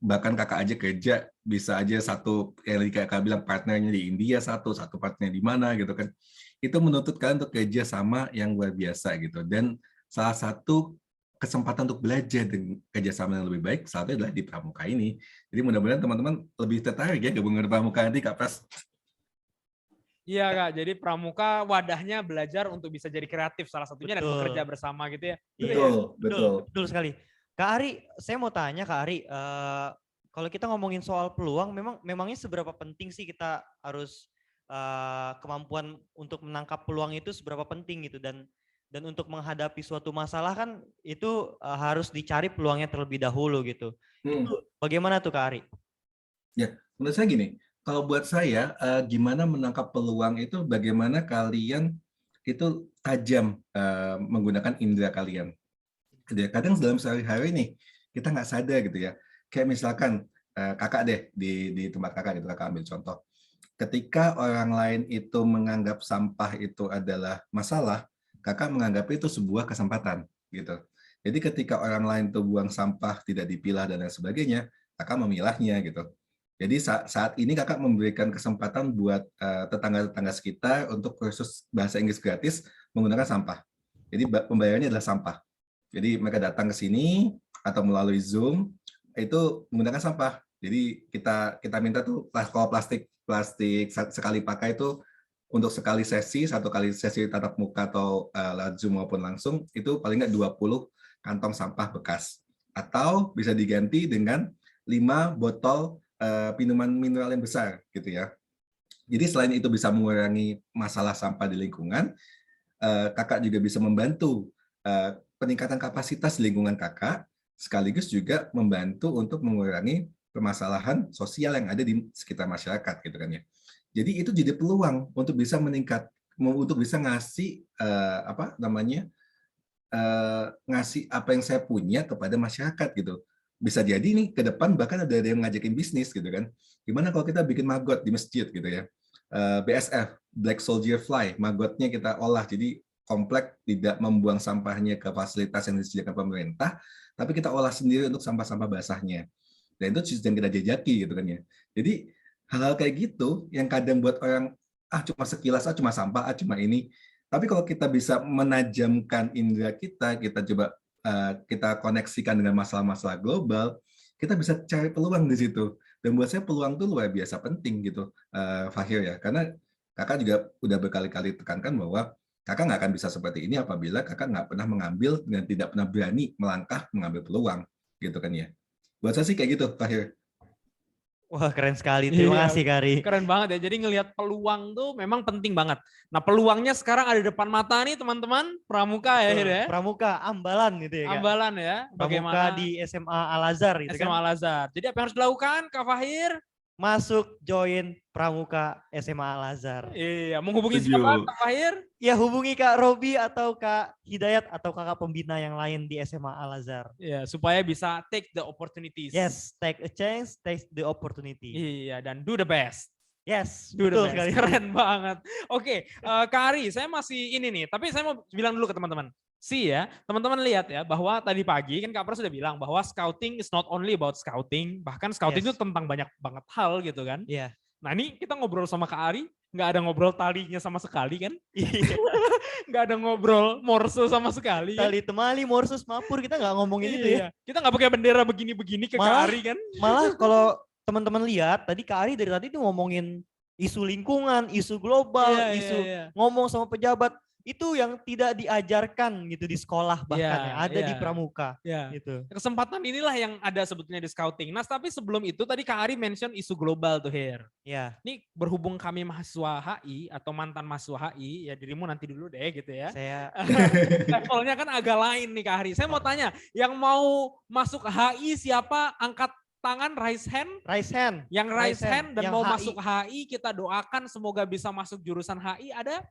Bahkan kakak aja kerja, bisa aja satu, yang kakak bilang partnernya di India, satu partnernya di mana gitu kan. Itu menuntut kalian untuk kerja sama yang luar biasa gitu. Dan salah satu kesempatan untuk belajar dengan kerjasama yang lebih baik, salah satunya adalah di pramuka ini. Jadi mudah-mudahan teman-teman lebih tertarik ya gabung dengan pramuka nanti, Kak Pras. Iya Kak, jadi pramuka wadahnya belajar untuk bisa jadi kreatif salah satunya dan bekerja bersama gitu ya. Betul sekali. Kak Ari, saya mau tanya Kak Ari, kalau kita ngomongin soal peluang, memangnya seberapa penting sih kita harus kemampuan untuk menangkap peluang itu seberapa penting gitu, dan untuk menghadapi suatu masalah kan itu harus dicari peluangnya terlebih dahulu gitu. Itu bagaimana tuh Kak Ari? Ya, menurut saya gini, kalau buat saya gimana menangkap peluang itu bagaimana kalian itu tajam menggunakan indera kalian. Kadang dalam sehari-hari nih kita nggak sadar gitu ya. Kayak misalkan kakak deh di tempat kakak gitu, kakak ambil contoh. Ketika orang lain itu menganggap sampah itu adalah masalah, kakak menganggap itu sebuah kesempatan gitu. Jadi ketika orang lain tuh buang sampah tidak dipilah dan lain sebagainya, kakak memilahnya gitu. Jadi saat ini kakak memberikan kesempatan buat tetangga-tetangga sekitar untuk kursus bahasa Inggris gratis menggunakan sampah. Jadi pembayarannya adalah sampah. Jadi mereka datang ke sini atau melalui Zoom itu menggunakan sampah. Jadi kita minta tuh kalau plastik sekali pakai itu untuk sekali sesi, satu kali sesi tatap muka atau lewat Zoom maupun langsung itu paling nggak 20 kantong sampah bekas. Atau bisa diganti dengan 5 botol minuman mineral yang besar gitu ya. Jadi selain itu bisa mengurangi masalah sampah di lingkungan, kakak juga bisa membantu peningkatan kapasitas lingkungan kakak, sekaligus juga membantu untuk mengurangi permasalahan sosial yang ada di sekitar masyarakat gitu kan ya. Jadi itu jadi peluang untuk bisa meningkat, untuk bisa ngasih ngasih apa yang saya punya kepada masyarakat gitu. Bisa jadi nih ke depan bahkan ada yang ngajakin bisnis gitu kan. Gimana kalau kita bikin maggot di masjid gitu ya. BSF, Black Soldier Fly, magotnya kita olah jadi komplek, tidak membuang sampahnya ke fasilitas yang disediakan pemerintah, tapi kita olah sendiri untuk sampah-sampah basahnya. Dan itu yang kita jajaki gitu kan ya. Jadi hal-hal kayak gitu yang kadang buat orang cuma sekilas, cuma sampah, cuma ini. Tapi kalau kita bisa menajamkan indera kita coba kita koneksikan dengan masalah-masalah global, kita bisa cari peluang di situ. Dan buat saya peluang itu luar biasa penting gitu, Fahir ya. Karena kakak juga udah berkali-kali tekankan bahwa kakak nggak akan bisa seperti ini apabila kakak nggak pernah mengambil dan tidak pernah berani melangkah mengambil peluang, gitu kan ya. Buat saya sih kayak gitu, Fahir. Wah, keren sekali. Terima Iya, kasih, Kari. Keren banget ya. Jadi ngelihat peluang tuh memang penting banget. Nah, peluangnya sekarang ada di depan mata nih teman-teman. Pramuka ya, Hir ya. Pramuka, Ambalan gitu ya, Kak. Ambalan ya. Pramuka di SMA Al-Azhar gitu SMA kan. Al-Azhar. Jadi apa yang harus dilakukan, Kak Fahir? Masuk join Pramuka SMA Al-Azhar. Iya, menghubungi Setuju. siapa, Kak Fahir? Ya, hubungi Kak Robi atau Kak Hidayat atau kakak pembina yang lain di SMA Al-Azhar. Iya, supaya bisa take the opportunities. Yes, take a chance, take the opportunity. Iya, dan do the best. Yes, Do the betul best. sekali. Keren banget. Oke, Kak Ari, saya masih ini nih, tapi saya mau bilang dulu ke teman-teman. Ya, teman-teman lihat ya, bahwa tadi pagi kan Kak Pras sudah bilang bahwa scouting is not only about scouting, bahkan scouting Yes. itu tentang banyak banget hal gitu kan. Iya. Nah ini kita ngobrol sama Kak Ari, nggak ada ngobrol talinya sama sekali kan. Iya. Nggak ada ngobrol morse sama sekali kan. Tali temali, morsus, mapur, kita nggak ngomongin itu ya. Iya. Kita nggak pakai bendera begini-begini ke Kak Malah- Ari kan. Malah kalau teman-teman lihat, tadi Kak Ari dari tadi tuh ngomongin isu lingkungan, isu global, Iya, isu iya. ngomong sama pejabat. Itu yang tidak diajarkan gitu di sekolah bahkan Iya, ya. Ada di iya. pramuka Ya. gitu. Kesempatan inilah yang ada sebetulnya di scouting. Nah, tapi sebelum itu tadi Kak Ari mention isu global tuh, Her. Ya, Ini berhubung kami mahasiswa HI atau mantan mahasiswa HI, ya dirimu nanti dulu deh gitu ya. saya Levelnya kan agak lain nih Kak Ari. Saya mau tanya, yang mau masuk HI siapa? Angkat tangan, raise hand. raise hand. Yang raise hand dan Yang mau HI. masuk HI, kita doakan semoga bisa masuk jurusan HI. Ada?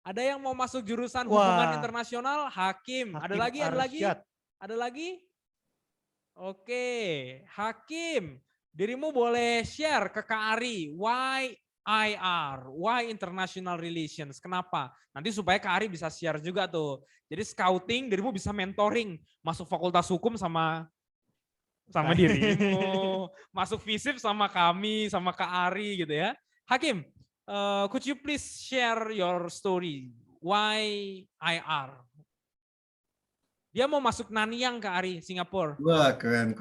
Ada yang mau masuk jurusan hubungan Wah. internasional? Hakim. Ada Hakim lagi? Ada lagi? Arsyad. Ada lagi? Oke, Hakim, dirimu boleh share ke Kak Ari, why IR, why International Relations, kenapa? Nanti supaya Kak Ari bisa share juga tuh. Jadi scouting, dirimu bisa mentoring, masuk fakultas hukum sama dirimu, masuk FISIP sama kami, sama Kak Ari gitu ya. Hakim, could you please share your story, why IR? Dia mau masuk Nanyang Kak Ari, Singapura. Wah, keren.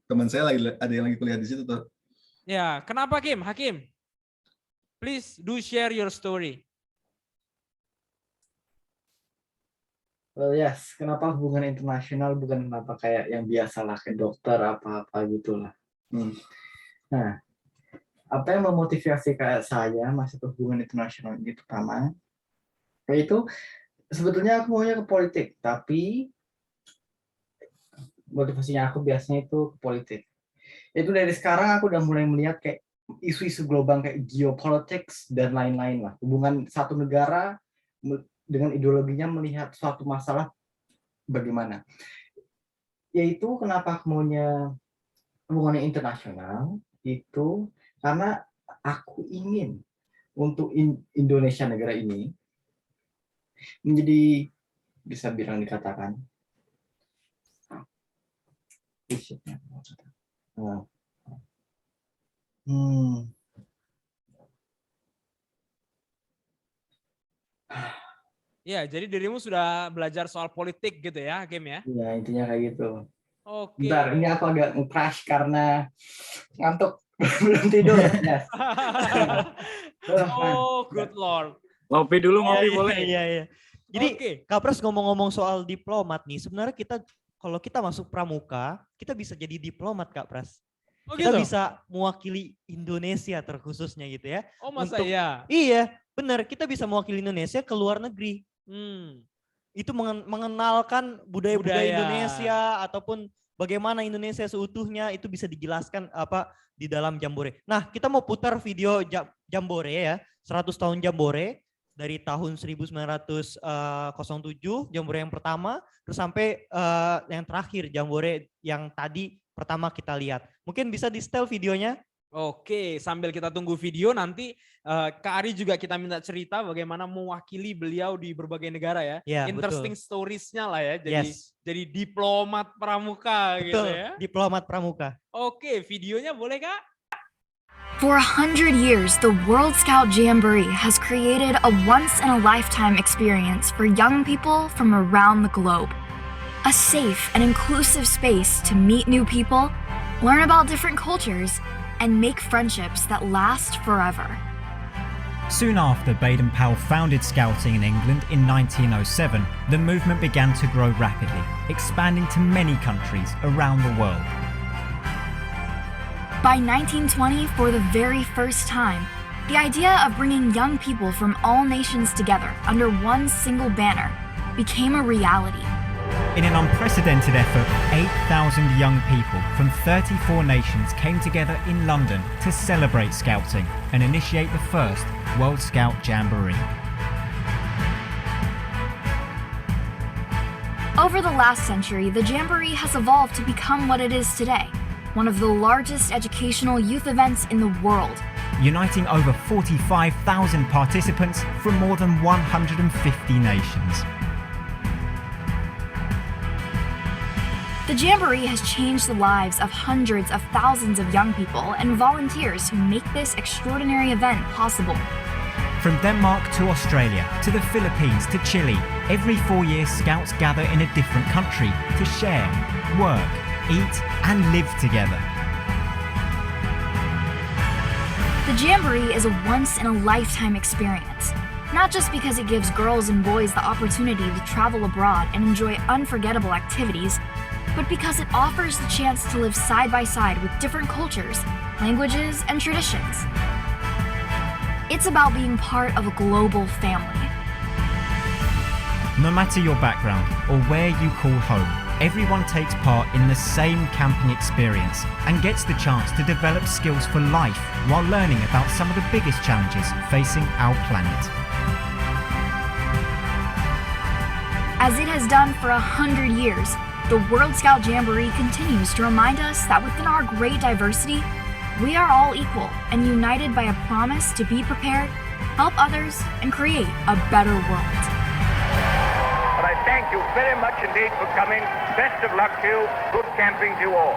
Teman saya ada yang lagi kuliah di situ tuh. Ya, kenapa Hakim? Please do share your story. Well, yes, kenapa hubungan internasional bukan kenapa kayak yang biasalah kayak dokter apa-apa gitulah. Nah, apa yang memotivasi kayak saya masuk ke hubungan internasional ini pertama, yaitu sebetulnya aku maunya ke politik, tapi motivasinya aku biasanya itu ke politik. Itu dari sekarang aku udah mulai melihat kayak isu-isu global kayak geopolitics dan lain-lain lah. Hubungan satu negara dengan ideologinya melihat suatu masalah bagaimana. Yaitu kenapa aku maunya hubungan internasional itu karena aku ingin untuk Indonesia negara ini menjadi bisa bilang dikatakan Ya, jadi dirimu sudah belajar soal politik gitu ya, Hakim ya? Ya, intinya kayak gitu. Oke. Bentar, ini aku agak nge-crash karena ngantuk. Belum tidur. Yes. Oh, good Lord. Ngopi dulu, ngopi Iya, boleh. Iya. Jadi Oke. Kak Pras ngomong-ngomong soal diplomat nih, sebenarnya kita kalau kita masuk pramuka, kita bisa jadi diplomat Kak Pras. Oh Kita gitu? bisa mewakili Indonesia terkhususnya gitu ya. Oh masa untuk- iya? Iya, benar. Kita bisa mewakili Indonesia ke luar negeri. Itu mengenalkan budaya-budaya Budaya. Indonesia ataupun bagaimana Indonesia seutuhnya itu bisa dijelaskan apa di dalam Jambore. Nah, kita mau putar video Jambore ya, 100 tahun Jambore dari tahun 1907 Jambore yang pertama terus sampai yang terakhir Jambore yang tadi pertama kita lihat. Mungkin bisa di-setel videonya. Oke, sambil kita tunggu video nanti Kak Ari juga kita minta cerita bagaimana mewakili beliau di berbagai negara ya. Ya, Interesting betul. stories-nya lah ya. Yes. Jadi diplomat pramuka gitu Betul, ya. diplomat pramuka. Oke, videonya boleh Kak? For 100 years, the World Scout Jamboree has created a once-in-a-lifetime experience for young people from around the globe. A safe and inclusive space to meet new people, learn about different cultures, and make friendships that last forever. Soon after Baden-Powell founded Scouting in England in 1907, the movement began to grow rapidly, expanding to many countries around the world. By 1920, for the very first time, the idea of bringing young people from all nations together under one single banner became a reality. In an unprecedented effort, 8,000 young people from 34 nations came together in London to celebrate Scouting and initiate the first World Scout Jamboree. Over the last century, the Jamboree has evolved to become what it is today, one of the largest educational youth events in the world. Uniting over 45,000 participants from more than 150 nations. The Jamboree has changed the lives of hundreds of thousands of young people and volunteers who make this extraordinary event possible. From Denmark to Australia, to the Philippines to Chile, every 4 years Scouts gather in a different country to share, work, eat and live together. The Jamboree is a once-in-a-lifetime experience, not just because it gives girls and boys the opportunity to travel abroad and enjoy unforgettable activities, but because it offers the chance to live side by side with different cultures, languages, and traditions. It's about being part of a global family. No matter your background or where you call home, everyone takes part in the same camping experience and gets the chance to develop skills for life while learning about some of the biggest challenges facing our planet. As it has done for 100 years, the World Scout Jamboree continues to remind us that within our great diversity, we are all equal and united by a promise to be prepared, help others, and create a better world. But I thank you very much indeed for coming. Best of luck to you. Good camping to you all.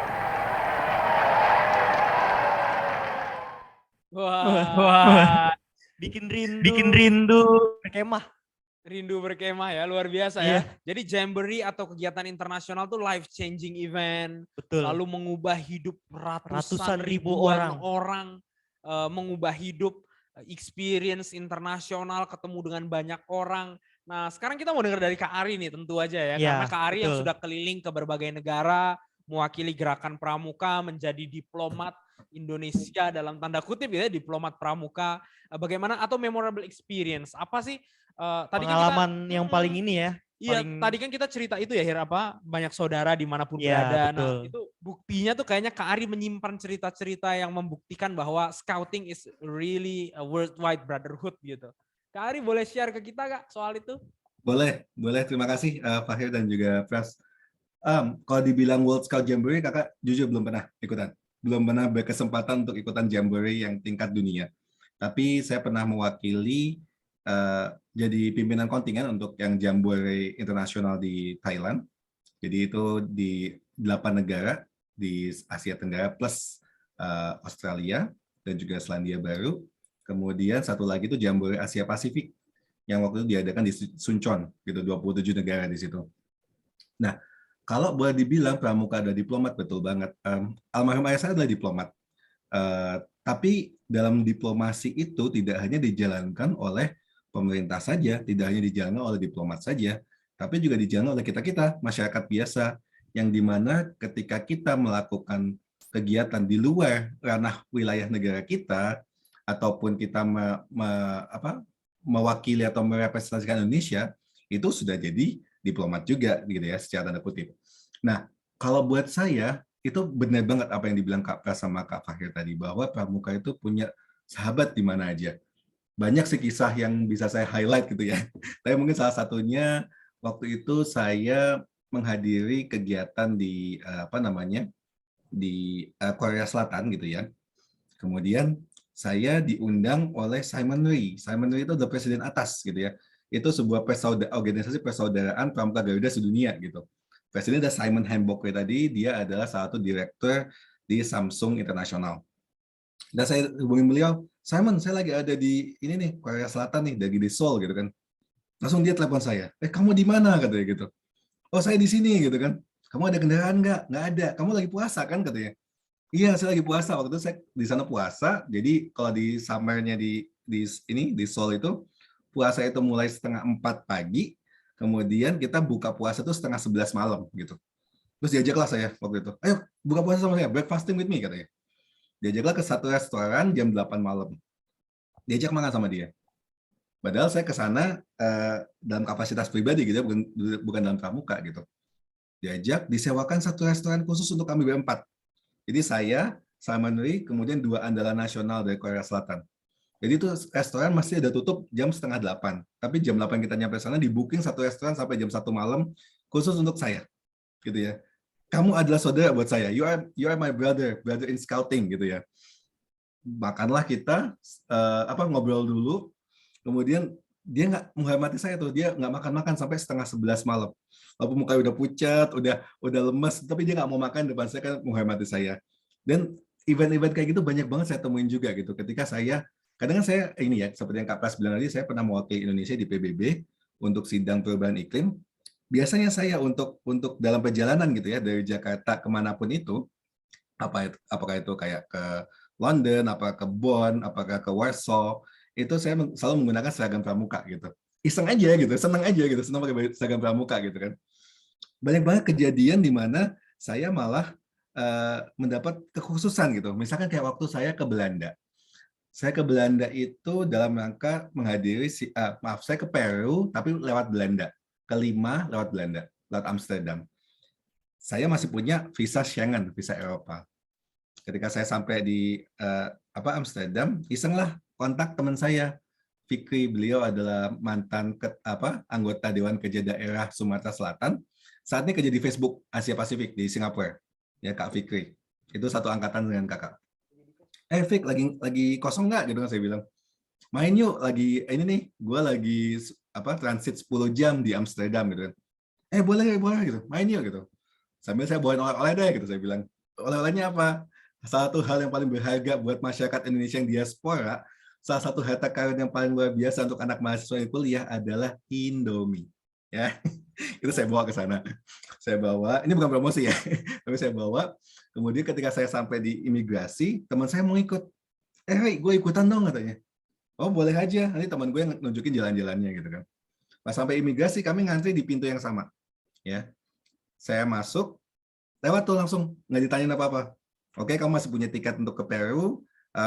Wah, Bikin rindu berkemah. rindu berkemah ya, luar biasa ya. Jadi Jamboree atau kegiatan internasional tuh life changing event. Betul. Lalu mengubah hidup Ratusan ribu ribuan orang, mengubah hidup, experience internasional, ketemu dengan banyak orang. Nah, sekarang kita mau dengar dari Kak Ari nih tentu aja ya. Karena Kak Ari yang sudah keliling ke berbagai negara, mewakili gerakan pramuka, menjadi diplomat Indonesia dalam tanda kutip ya, diplomat pramuka. Bagaimana atau memorable experience? Apa sih tadi pengalaman yang paling ini ya? Iya, tadi kan kita cerita itu ya, banyak saudara dimanapun berada. Nah, itu buktinya tuh kayaknya Kak Ari menyimpan cerita-cerita yang membuktikan bahwa scouting is really a worldwide brotherhood gitu. Kak Ari boleh share ke kita Kak soal itu? Boleh. Terima kasih Fahir dan juga Pras. Kalau dibilang World Scout Jamboree, kakak jujur belum pernah ikutan. Belum pernah berkesempatan untuk ikutan Jamboree yang tingkat dunia. Tapi saya pernah mewakili jadi pimpinan kontingen untuk yang Jamboree internasional di Thailand. Jadi itu di 8 negara di Asia Tenggara plus Australia dan juga Selandia Baru. Kemudian satu lagi itu Jamboree Asia Pasifik yang waktu itu diadakan di Suncheon, gitu 27 negara di situ. Nah, kalau boleh dibilang pramuka ada diplomat, betul banget. Almarhum ayah saya adalah diplomat. Tapi dalam diplomasi itu tidak hanya dijalankan oleh pemerintah saja, tidak hanya dijalankan oleh diplomat saja, tapi juga dijalankan oleh kita-kita, masyarakat biasa, yang dimana ketika kita melakukan kegiatan di luar ranah wilayah negara kita, ataupun kita mewakili atau merepresentasikan Indonesia, itu sudah jadi diplomat juga, gitu ya, secara tanda kutip. Nah, kalau buat saya, itu benar banget apa yang dibilang Kak Pras sama Kak Fahir tadi, bahwa pramuka itu punya sahabat di mana aja. Banyak sih kisah yang bisa saya highlight gitu ya. Tapi mungkin salah satunya waktu itu saya menghadiri kegiatan di di Korea Selatan gitu ya. Kemudian saya diundang oleh Simon Lee. Simon Lee itu adalah presiden atas gitu ya. Itu sebuah organisasi persaudaraan pramuka Garuda sedunia gitu. Presiden ada Simon Hanbok tadi, dia adalah salah satu direktur di Samsung International. Dan saya hubungin beliau, Simon, saya lagi ada di ini nih, Korea Selatan nih, lagi di Seoul gitu kan. Langsung dia telepon saya, kamu di mana katanya gitu. Oh saya di sini gitu kan. Kamu ada kendaraan nggak? Nggak ada. Kamu lagi puasa kan katanya. Iya saya lagi puasa. Waktu itu saya di sana puasa. Jadi kalau di summernya di Seoul itu puasa itu mulai 3:30 pagi. Kemudian kita buka puasa itu 10:30 malam gitu. Terus diajaklah saya waktu itu. Ayo buka puasa sama saya. Breakfasting with me katanya. Diajaklah ke satu restoran jam 8 malam. Diajak makan sama dia. Padahal saya ke sana dalam kapasitas pribadi gitu, bukan dalam pramuka gitu. Diajak, disewakan satu restoran khusus untuk kami berempat. Jadi saya, Simon Lee, kemudian 2 andalan nasional dari Korea Selatan. Jadi itu restoran masih ada tutup jam 7:30. Tapi jam 8 kita nyampe sana, di booking satu restoran sampai jam 1 malam khusus untuk saya. Gitu ya. Kamu adalah saudara buat saya. You are my brother in scouting gitu ya. Makanlah kita, ngobrol dulu. Kemudian dia nggak menghormati saya tuh, dia nggak makan sampai 10:30 malam. Walaupun mukanya udah pucat, udah lemes, tapi dia nggak mau makan depan saya kan menghormati saya. Dan event-event kayak gitu banyak banget saya temuin juga gitu. Ketika saya, kadang kan saya ini ya, seperti yang Kak Pras bilang tadi, saya pernah mewakili Indonesia di PBB untuk sidang perubahan iklim. Biasanya saya untuk dalam perjalanan gitu ya dari Jakarta kemanapun itu, apakah itu kayak ke London, apakah ke Bonn, apakah ke Warsaw, itu saya selalu menggunakan seragam pramuka gitu. Iseng aja gitu, senang pakai seragam pramuka gitu kan. Banyak banget kejadian di mana saya malah mendapat kekhususan gitu. Misalkan kayak waktu saya ke Belanda. Saya ke Belanda itu dalam rangka menghadiri, saya ke Peru tapi lewat Belanda. Kelima lewat Belanda, lewat Amsterdam. Saya masih punya visa Schengen, visa Eropa. Ketika saya sampai di Amsterdam, isenglah kontak teman saya, Fikri. Beliau adalah mantan anggota Dewan Kerja Daerah Sumatera Selatan. Saat ini kerja di Facebook Asia Pasifik di Singapura. Ya Kak Fikri. Itu satu angkatan dengan kakak. Fik, lagi kosong nggak? Gitu kan saya bilang. Main yuk, lagi ini nih, gue lagi transit 10 jam di Amsterdam gitu kan. Boleh gitu. Main yuk gitu. Sambil saya bawain oleh-oleh deh gitu saya bilang. Oleh-olehnya apa? Salah satu hal yang paling berharga buat masyarakat Indonesia yang diaspora, salah satu harta karun yang paling luar biasa untuk anak mahasiswa yang kuliah adalah Indomie. Ya, itu saya bawa ke sana. Saya bawa, ini bukan promosi ya, tapi saya bawa. Kemudian ketika saya sampai di imigrasi, teman saya mau ikut. Ri, gue ikutan dong katanya. Oh boleh aja, nanti teman gue yang nunjukin jalan-jalannya gitu kan. Pas sampai imigrasi, kami ngantri di pintu yang sama. Ya, saya masuk, lewat tuh langsung, nggak ditanyain apa-apa. Oke, kamu masih punya tiket untuk ke Peru,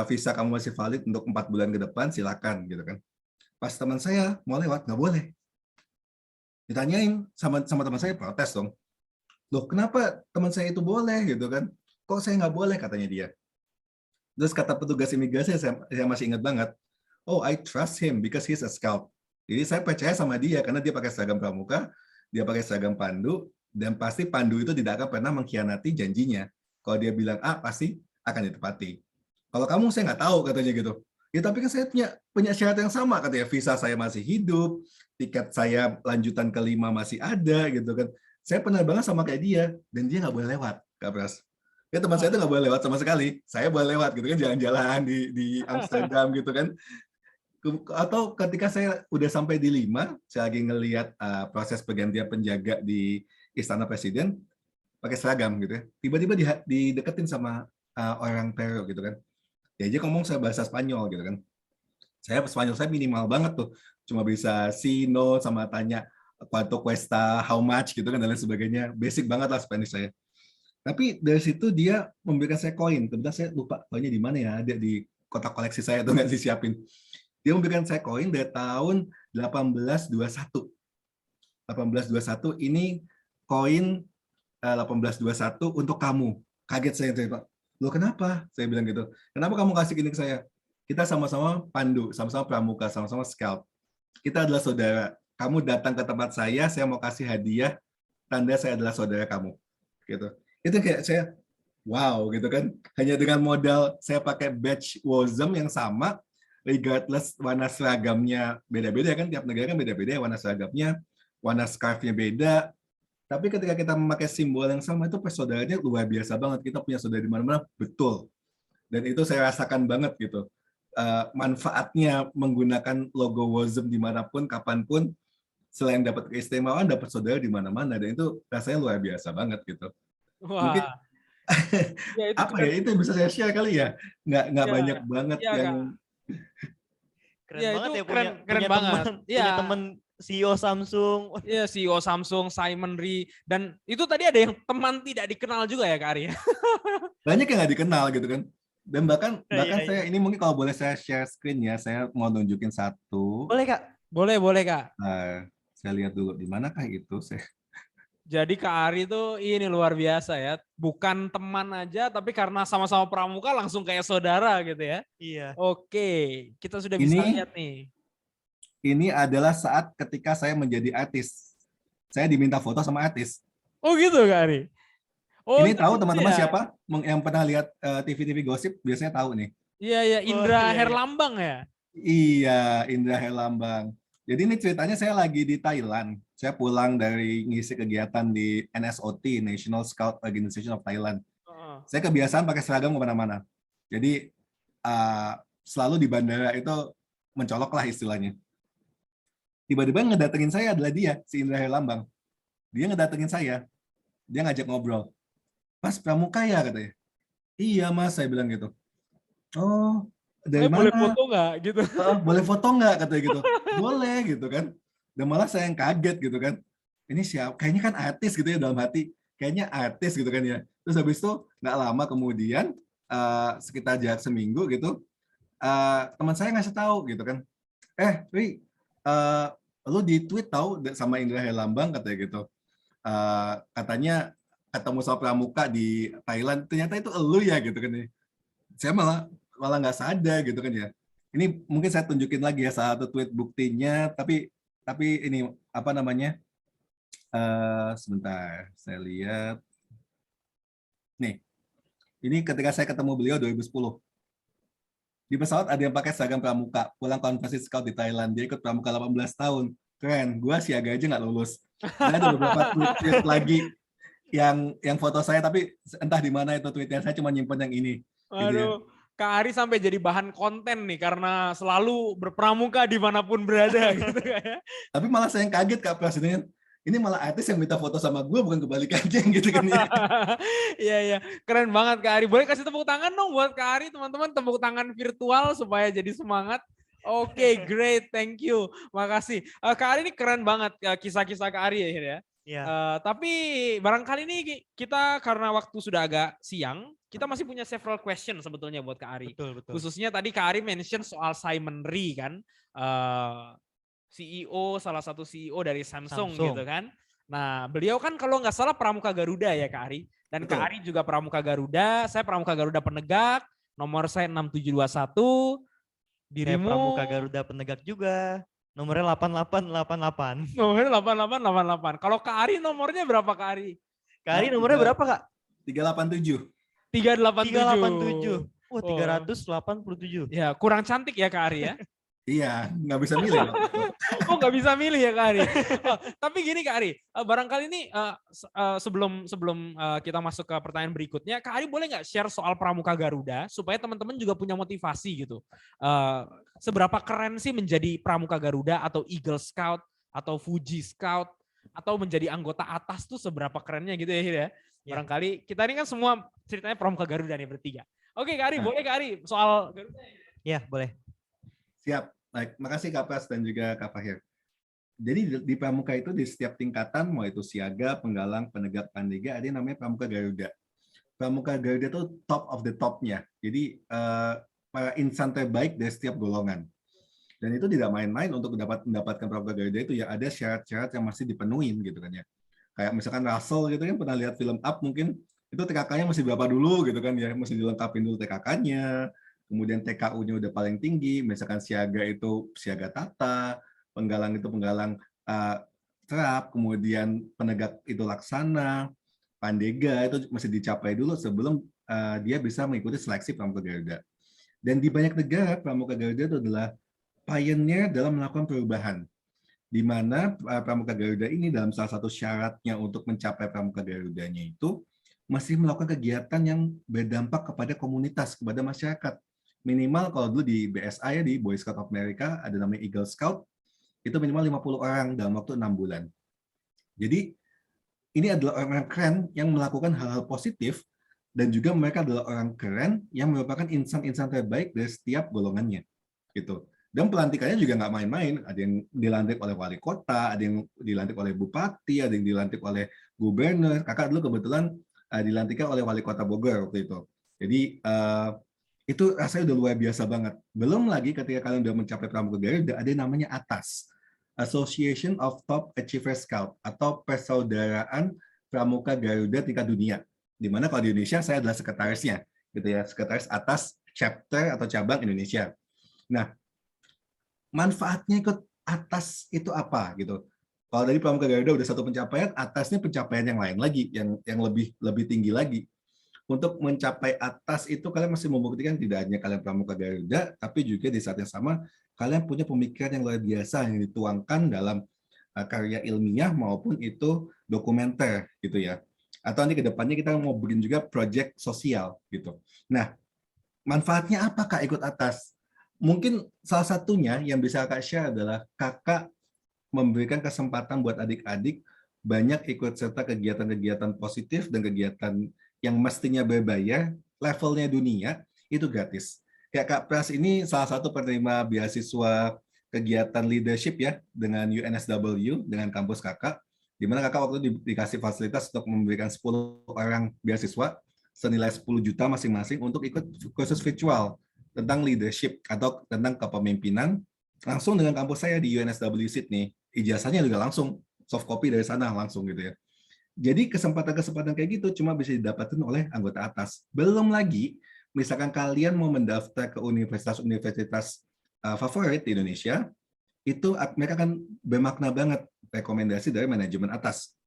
visa kamu masih valid untuk 4 bulan ke depan, silakan gitu kan. Pas teman saya mau lewat, nggak boleh. Ditanyain sama teman saya, protes dong. Loh, kenapa teman saya itu boleh gitu kan? Kok saya nggak boleh katanya dia. Terus kata petugas imigrasi, saya masih ingat banget. Oh, I trust him because he's a scout. Jadi saya percaya sama dia karena dia pakai seragam pramuka, dia pakai seragam pandu, dan pasti pandu itu tidak akan pernah mengkhianati janjinya. Kalau dia bilang A, pasti akan ditepati. Kalau kamu, saya nggak tahu, katanya gitu. Ya, tapi kan saya punya syarat yang sama, katanya. Visa saya masih hidup, tiket saya lanjutan kelima masih ada, gitu kan. Saya pernah banget sama kayak dia, dan dia nggak boleh lewat, Kak Pras. Ya, teman saya itu nggak boleh lewat sama sekali. Saya boleh lewat, gitu kan, jalan-jalan di Amsterdam, gitu kan. Atau ketika saya udah sampai di 5, saya lagi ngelihat proses pergantian penjaga di Istana Presiden, pakai seragam gitu ya. Tiba-tiba dideketin sama orang Peru gitu kan. Dia aja ngomong saya bahasa Spanyol gitu kan. Spanyol saya minimal banget tuh. Cuma bisa si, no, sama tanya cuánto cuesta, how much gitu kan dan lain sebagainya. Basic banget lah Spanish saya. Tapi dari situ dia memberikan saya koin. Kebetulan saya lupa koinnya di mana ya. Ada di kotak koleksi saya tuh nggak disiapin. Dia memberikan saya koin dari tahun 1821. 1821 ini koin 1821 untuk kamu. Kaget saya, Pak. Loh kenapa? Saya bilang gitu. Kenapa kamu kasih ini ke saya? Kita sama-sama pandu, sama-sama pramuka, sama-sama scout. Kita adalah saudara. Kamu datang ke tempat saya mau kasih hadiah, tanda saya adalah saudara kamu. Gitu. Itu kayak saya, wow gitu kan. Hanya dengan modal saya pakai badge WOSM yang sama, regardless warna seragamnya beda-beda kan. Tiap negara kan beda-beda warna seragamnya, warna scarf-nya beda. Tapi ketika kita memakai simbol yang sama, itu persaudaraannya luar biasa banget. Kita punya saudara di mana-mana, betul. Dan itu saya rasakan banget gitu. Manfaatnya menggunakan logo WOZM dimanapun, kapanpun, selain dapat keistimewaan, dapat saudara di mana-mana. Dan itu rasanya luar biasa banget gitu. Wah. Mungkin Ya, itu apa ya, itu yang bisa saya share kali ya. Nggak Ya, banyak banget ya, yang... Keren Ya, banget itu ya keren punya banget. teman, punya Iya. teman CEO Samsung. Iya, CEO Samsung, Simon Lee, dan itu tadi ada yang teman tidak dikenal juga ya Kak Ari. Banyak yang nggak dikenal gitu kan. Dan bahkan Iya, saya ini mungkin kalau boleh saya share screen ya, saya mau nunjukin satu. Boleh Kak? Boleh Kak. Saya lihat dulu di manakah itu. Jadi Kak Ari itu ini luar biasa ya. Bukan teman aja, tapi karena sama-sama pramuka langsung kayak saudara gitu ya. Iya. Oke, kita sudah bisa lihat nih. Ini adalah saat ketika saya menjadi artis. Saya diminta foto sama artis. Oh gitu Kak Ari? Oh, Ini tahu teman-teman ya? siapa? Yang pernah lihat TV-TV gosip biasanya tahu nih. Iya, Indra Herlambang ya? Iya, Indra Herlambang. Jadi ini ceritanya saya lagi di Thailand. Saya pulang dari ngisi kegiatan di NSOT, National Scout Organization of Thailand. Saya kebiasaan pakai seragam kemana-mana. Jadi selalu di bandara itu mencolok lah istilahnya. Tiba-tiba ngedatengin saya adalah dia, si Indra Herlambang. Dia ngedatengin saya. Dia ngajak ngobrol. Mas, pramuka ya katanya. Iya mas, saya bilang gitu. Oh, dari mana? Boleh foto nggak gitu? Boleh foto nggak katanya gitu. Boleh gitu kan. Dan malah saya yang kaget gitu kan. Ini siapa? Kayaknya kan artis gitu ya dalam hati. Kayaknya artis gitu kan ya. Terus habis itu nggak lama kemudian sekitar jarak seminggu gitu, teman saya ngasih tahu gitu kan. Ri, lu di tweet tahu sama Indra Herlambang katanya gitu. Katanya ketemu sama pramuka di Thailand, ternyata itu elu ya gitu kan ya. Saya malah nggak sadar gitu kan ya. Ini mungkin saya tunjukin lagi ya salah satu tweet buktinya, tapi ini apa namanya? Sebentar, saya lihat. Nih, ini ketika saya ketemu beliau 2010. Di pesawat ada yang pakai seragam pramuka, pulang konferensi scout di Thailand, dia ikut pramuka 18 tahun. Keren, gua siaga aja nggak lulus. Dan ada beberapa tweet lagi yang foto saya, tapi entah di mana itu tweetnya, saya cuma nyimpen yang ini. Aduh, gitu ya. Kak Ari sampai jadi bahan konten nih karena selalu berpramuka dimanapun berada gitu ya. Tapi malah saya yang kaget Kak Presiden. Ini malah artis yang minta foto sama gue, bukan kebalikannya gitu kan ya. Iya, keren banget Kak Ari. Boleh kasih tepuk tangan dong buat Kak Ari, teman-teman, tepuk tangan virtual supaya jadi semangat. Oke, great, thank you, makasih. Kak Ari ini keren banget kisah-kisah Kak Ari ya. Iya. Tapi barangkali ini kita karena waktu sudah agak siang, kita masih punya several question sebetulnya buat Kak Ari. Betul. Khususnya tadi Kak Ari mention soal Simon Lee kan. CEO, salah satu CEO dari Samsung gitu kan. Nah, beliau kan kalau nggak salah pramuka Garuda ya Kak Ari. Dan Kak Ari juga pramuka Garuda, saya pramuka Garuda Penegak, nomor saya 6721. Saya pramuka Garuda Penegak juga, nomornya 8888. Nomornya 8888. Kalau Kak Ari nomornya berapa Kak Ari? Kak Ari nomornya berapa Kak? 387. 387. 387. Wah, 387. Ya, kurang cantik ya Kak Ari ya. Iya, nggak bisa milih. Oh, nggak bisa milih ya Kak Ari. Tapi gini Kak Ari, barangkali ini sebelum kita masuk ke pertanyaan berikutnya, Kak Ari boleh nggak share soal pramuka Garuda supaya teman-teman juga punya motivasi gitu. Seberapa keren sih menjadi pramuka Garuda atau Eagle Scout atau Fuji Scout atau menjadi anggota atas tuh seberapa kerennya gitu ya. Barangkali kita ini kan semua ceritanya pramuka Garuda nih bertiga. Oke Kak Ari, boleh Kak Ari soal Garuda? Ya, boleh. Siap. Baik, makasih Kak Pras dan juga Kak Fahir. Jadi di pramuka itu di setiap tingkatan, mau itu siaga, penggalang, penegak, pandega, ada yang namanya pramuka Garuda. Pramuka Garuda itu top of the top-nya. Jadi para insan terbaik dari setiap golongan. Dan itu tidak main-main untuk mendapatkan pramuka Garuda itu ya ada syarat-syarat yang masih dipenuhin gitu kan ya. Kayak misalkan Russell gitu kan pernah lihat film Up mungkin itu TKK-nya masih berapa dulu gitu kan ya, mesti dilengkapin dulu TKK-nya. Kemudian TKU-nya udah paling tinggi, misalkan siaga itu siaga tata, penggalang itu penggalang terap, kemudian penegak itu laksana, pandega itu mesti dicapai dulu sebelum dia bisa mengikuti seleksi pramuka Garuda. Dan di banyak negara pramuka Garuda itu adalah pioneer dalam melakukan perubahan, di mana pramuka Garuda ini dalam salah satu syaratnya untuk mencapai pramuka Garudanya itu masih melakukan kegiatan yang berdampak kepada komunitas, kepada masyarakat. Minimal kalau dulu di BSA ya, di Boy Scout of America, ada namanya Eagle Scout, itu minimal 50 orang dalam waktu 6 bulan. Jadi ini adalah orang keren yang melakukan hal-hal positif, dan juga mereka adalah orang keren yang merupakan insan-insan terbaik dari setiap golongannya. Gitu. Dan pelantikannya juga nggak main-main. Ada yang dilantik oleh wali kota, ada yang dilantik oleh bupati, ada yang dilantik oleh gubernur. Kakak dulu kebetulan dilantikkan oleh wali kota Bogor waktu itu. Jadi itu rasanya udah luar biasa banget. Belum lagi ketika kalian udah mencapai Pramuka Garuda, ada yang namanya ATAS, Association of Top Achiever Scout, atau Persaudaraan Pramuka Garuda tingkat dunia. Di mana kalau di Indonesia saya adalah sekretarisnya, gitu ya, sekretaris atas chapter atau cabang Indonesia. Nah, manfaatnya ikut atas itu apa gitu? Kalau dari Pramuka Garuda udah satu pencapaian, atasnya pencapaian yang lain lagi, yang lebih tinggi lagi. Untuk mencapai atas itu kalian masih membuktikan tidak hanya kalian Pramuka Garuda, tapi juga di saat yang sama kalian punya pemikiran yang luar biasa yang dituangkan dalam karya ilmiah maupun itu dokumenter gitu ya. Atau nanti ke depannya kita mau bikin juga proyek sosial gitu. Nah, manfaatnya apa Kak ikut atas? Mungkin salah satunya yang bisa Kak share adalah Kakak memberikan kesempatan buat adik-adik banyak ikut serta kegiatan-kegiatan positif dan kegiatan yang mestinya berbayar, levelnya dunia, itu gratis. Kayak Kak Pras ini salah satu penerima beasiswa kegiatan leadership ya, dengan UNSW, dengan kampus Kakak, di mana Kakak waktu itu dikasih fasilitas untuk memberikan 10 orang beasiswa, senilai 10 juta masing-masing untuk ikut kursus virtual tentang leadership atau tentang kepemimpinan, langsung dengan kampus saya di UNSW Sydney. Ijazahnya juga langsung, soft copy dari sana langsung gitu ya. Jadi kesempatan-kesempatan kayak gitu cuma bisa didapatkan oleh anggota atas. Belum lagi, misalkan kalian mau mendaftar ke universitas-universitas favorit di Indonesia, itu mereka akan bermakna banget rekomendasi dari manajemen atas.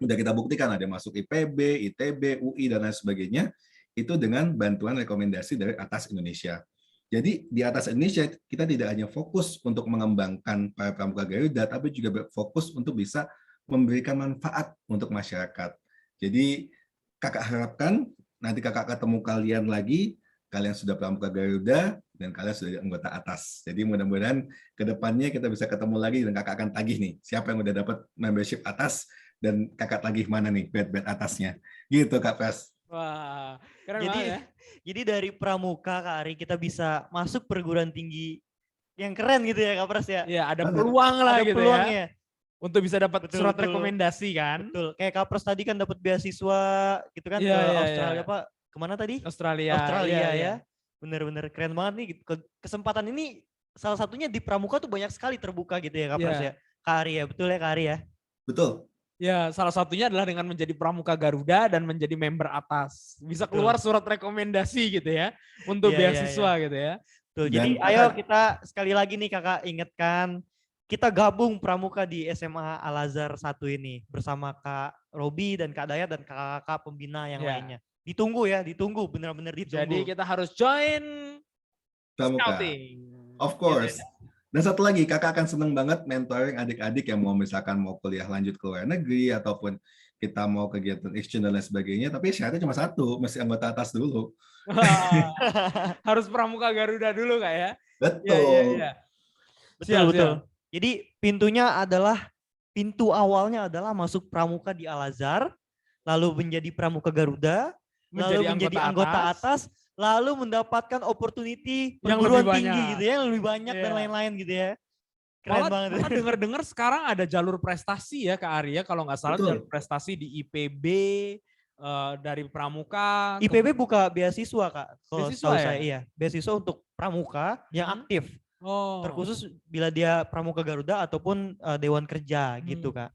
Udah kita buktikan ada masuk IPB, ITB, UI, dan lain sebagainya, itu dengan bantuan rekomendasi dari atas Indonesia. Jadi di atas Indonesia kita tidak hanya fokus untuk mengembangkan para Pramuka Garuda, tapi juga fokus untuk bisa memberikan manfaat untuk masyarakat. Jadi Kakak harapkan nanti Kakak ketemu kalian lagi, kalian sudah Pramuka Garuda dan kalian sudah anggota atas. Jadi mudah-mudahan ke depannya kita bisa ketemu lagi dan Kakak akan tagih nih siapa yang udah dapat membership atas dan Kakak tagih mana nih bed atasnya. Gitu Kak Pras. Wah, keren banget ya. Jadi dari Pramuka Kak Ari kita bisa masuk perguruan tinggi yang keren gitu ya Kak Pras ya. Iya, ada peluang lah ada gitu peluang ya. Untuk bisa dapat surat rekomendasi kan. Betul. Kayak Kak Pras tadi kan dapat beasiswa gitu kan ke Australia Pak. Kemana tadi? Australia ya. Bener-bener keren banget nih. Kesempatan ini salah satunya di Pramuka tuh banyak sekali terbuka gitu ya Kak Pras ya. Kak Ari ya, betul ya Kak Ari ya? Betul. Ya, salah satunya adalah dengan menjadi Pramuka Garuda dan menjadi member atas. Bisa keluar surat rekomendasi gitu ya, untuk beasiswa gitu ya. Tuh, jadi ayo kita sekali lagi nih Kakak ingatkan, kita gabung Pramuka di SMA Al-Azhar 1 ini bersama Kak Robi dan Kak Dayat dan kakak-kakak pembina yang lainnya. Ditunggu ya, ditunggu, benar-benar ditunggu. Jadi kita harus join Pramuka. Scouting. Of course. Dan satu lagi, Kakak akan seneng banget mentoring adik-adik yang mau misalkan mau kuliah lanjut ke luar negeri ataupun kita mau kegiatan exchange dan lain sebagainya, tapi syaratnya cuma satu, mesti anggota atas dulu. Harus Pramuka Garuda dulu Kak ya? Betul. Iya. Betul. Jadi pintu awalnya adalah masuk Pramuka di Al-Azhar, lalu menjadi Pramuka Garuda, lalu menjadi anggota atas, lalu mendapatkan opportunity perguruan tinggi gitu ya, yang lebih banyak dan lain-lain gitu ya. Keren banget. Malah dengar-dengar sekarang ada jalur prestasi ya Kak Ari ya, kalau nggak salah jalur prestasi di IPB, dari Pramuka. IPB buka beasiswa Kak, kalau beasiswa ya? saya iya. Beasiswa untuk Pramuka yang aktif. Terkhusus bila dia Pramuka Garuda ataupun Dewan Kerja gitu Kak.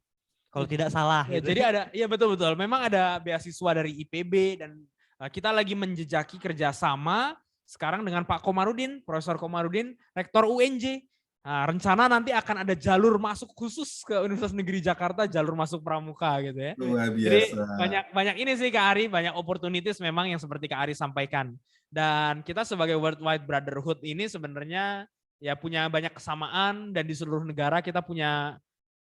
Kalau tidak salah. Ya, gitu. jadi ada, iya betul-betul. Memang ada beasiswa dari IPB dan kita lagi menjejaki kerjasama sekarang dengan Pak Komarudin, Profesor Komarudin, Rektor UNJ. Nah, rencana nanti akan ada jalur masuk khusus ke Universitas Negeri Jakarta, jalur masuk Pramuka gitu ya. Luar biasa. Jadi banyak ini sih Kak Ari, banyak opportunities memang yang seperti Kak Ari sampaikan. Dan kita sebagai Worldwide Brotherhood ini sebenarnya ya punya banyak kesamaan dan di seluruh negara kita punya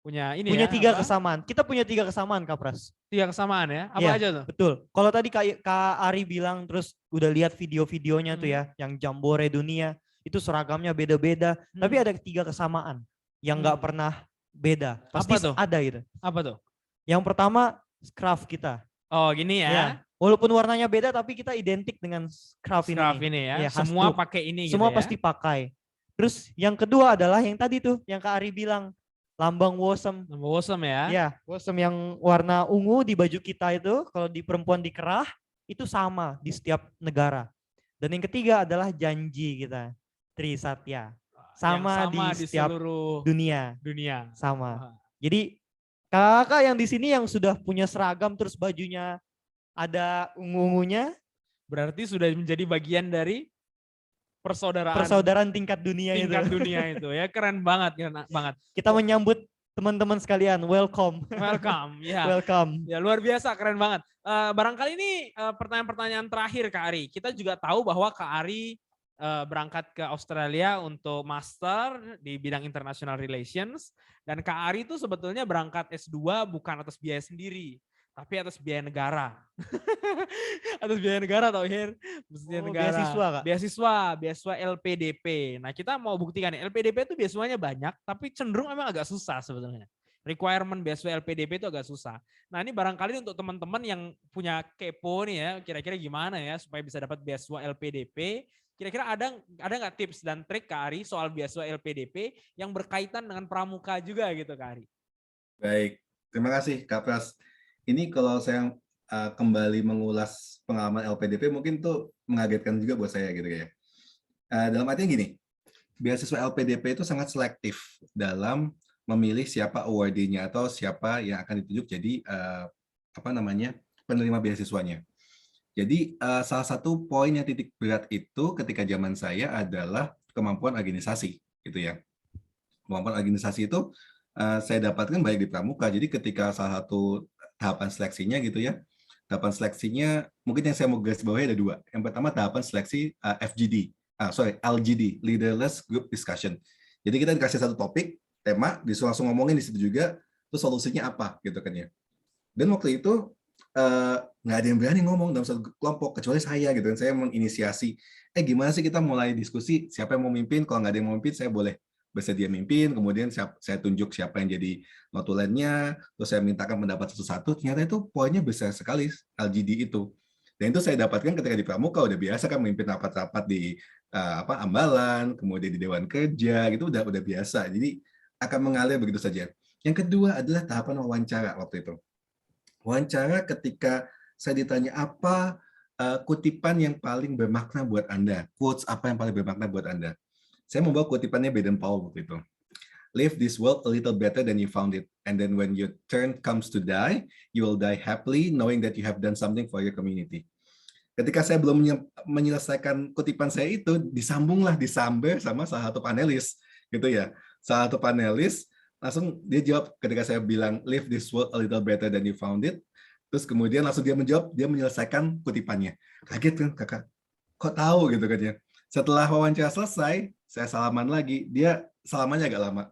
punya ini Punya ya. 3 kesamaan. Kita punya 3 kesamaan, Kak Pras. 3 kesamaan ya. Apa Iya, aja tuh? Betul. Kalau tadi Kak Ari bilang terus udah lihat video-videonya tuh ya, yang Jambore Dunia, itu seragamnya beda-beda. Tapi ada 3 kesamaan yang nggak pernah beda. Pasti Apa tuh? ada gitu. Apa tuh? Yang pertama, scarf kita. Oh gini ya. Ya. Walaupun warnanya beda tapi kita identik dengan scarf ini. Scarf ini ya. Iya, khas Semua tuh. pakai ini Semua gitu ya. pasti pakai. Terus yang kedua adalah yang tadi tuh, yang Kak Ari bilang, lambang WOSM. Lambang WOSM ya. Ya, WOSM yang warna ungu di baju kita itu, kalau di perempuan dikerah, itu sama di setiap negara. Dan yang ketiga adalah janji kita, Trisatya. Sama di setiap seluruh dunia. dunia. Sama. Jadi kakak yang di sini yang sudah punya seragam terus bajunya ada ungu-ungunya, berarti sudah menjadi bagian dari persaudaraan tingkat dunia tingkat itu. dunia itu ya. Keren banget, keren banget. Kita menyambut teman-teman sekalian, welcome. Welcome, ya. Welcome. Ya luar biasa, keren banget. Barangkali ini pertanyaan-pertanyaan terakhir Kak Ari. Kita juga tahu bahwa Kak Ari berangkat ke Australia untuk master di bidang international relations, dan Kak Ari itu sebetulnya berangkat S2 bukan atas biaya sendiri, tapi atas biaya negara. Atas biaya negara tau Hir? Maksudnya negara. Beasiswa, Kak? Beasiswa LPDP. Nah kita mau buktikan nih, LPDP itu beasiswanya banyak, tapi cenderung memang agak susah sebetulnya. Requirement beasiswa LPDP itu agak susah. Nah ini barangkali untuk teman-teman yang punya kepo nih ya, kira-kira gimana ya supaya bisa dapat beasiswa LPDP. Kira-kira ada nggak tips dan trik Kak Ari soal beasiswa LPDP yang berkaitan dengan pramuka juga gitu Kak Ari? Baik, terima kasih Kak Pras. Ini kalau saya kembali mengulas pengalaman LPDP mungkin tuh mengagetkan juga buat saya gitu ya. Dalam artinya gini, beasiswa LPDP itu sangat selektif dalam memilih siapa awardee-nya atau siapa yang akan ditunjuk jadi penerima beasiswanya. Jadi salah satu poin yang titik berat itu ketika zaman saya adalah kemampuan organisasi, gitu ya. Kemampuan organisasi itu saya dapatkan baik di pramuka. Jadi ketika salah satu tahapan seleksinya gitu ya, tahapan seleksinya mungkin yang saya mau garis bawahi ada 2. Yang pertama tahapan seleksi LGD, Leaderless Group Discussion. Jadi kita dikasih satu topik, tema, disuruh langsung ngomongin di situ juga, terus solusinya apa gitu kan ya. Dan waktu itu nggak ada yang berani ngomong dalam satu kelompok kecuali saya gitu kan. Saya menginisiasi gimana sih kita mulai diskusi siapa yang mau mimpin, kalau nggak ada yang mau mimpin saya boleh bersedia mimpin, kemudian saya tunjuk siapa yang jadi notulennya, terus saya mintakan pendapat satu-satu. Ternyata itu poinnya besar sekali LGD itu, dan itu saya dapatkan ketika di pramuka. Udah biasa kan memimpin rapat-rapat di Ambalan, kemudian di Dewan Kerja gitu, udah biasa, jadi akan mengalir begitu saja. Yang kedua adalah tahapan wawancara. Waktu itu wawancara ketika saya ditanya apa kutipan yang paling bermakna buat Anda, quotes apa yang paling bermakna buat Anda. Saya membawa kutipannya Baden-Powell waktu itu. Live this world a little better than you found it, and then when your turn comes to die, you will die happily knowing that you have done something for your community. Ketika saya belum menyelesaikan kutipan saya itu, disamber sama salah satu panelis, gitu ya. Salah satu panelis langsung dia jawab ketika saya bilang live this world a little better than you found it. Terus kemudian langsung dia menjawab, dia menyelesaikan kutipannya. Kaget kan kakak, kok tahu gitu kan ya. Setelah wawancara selesai, saya salaman lagi. Dia salamannya agak lama.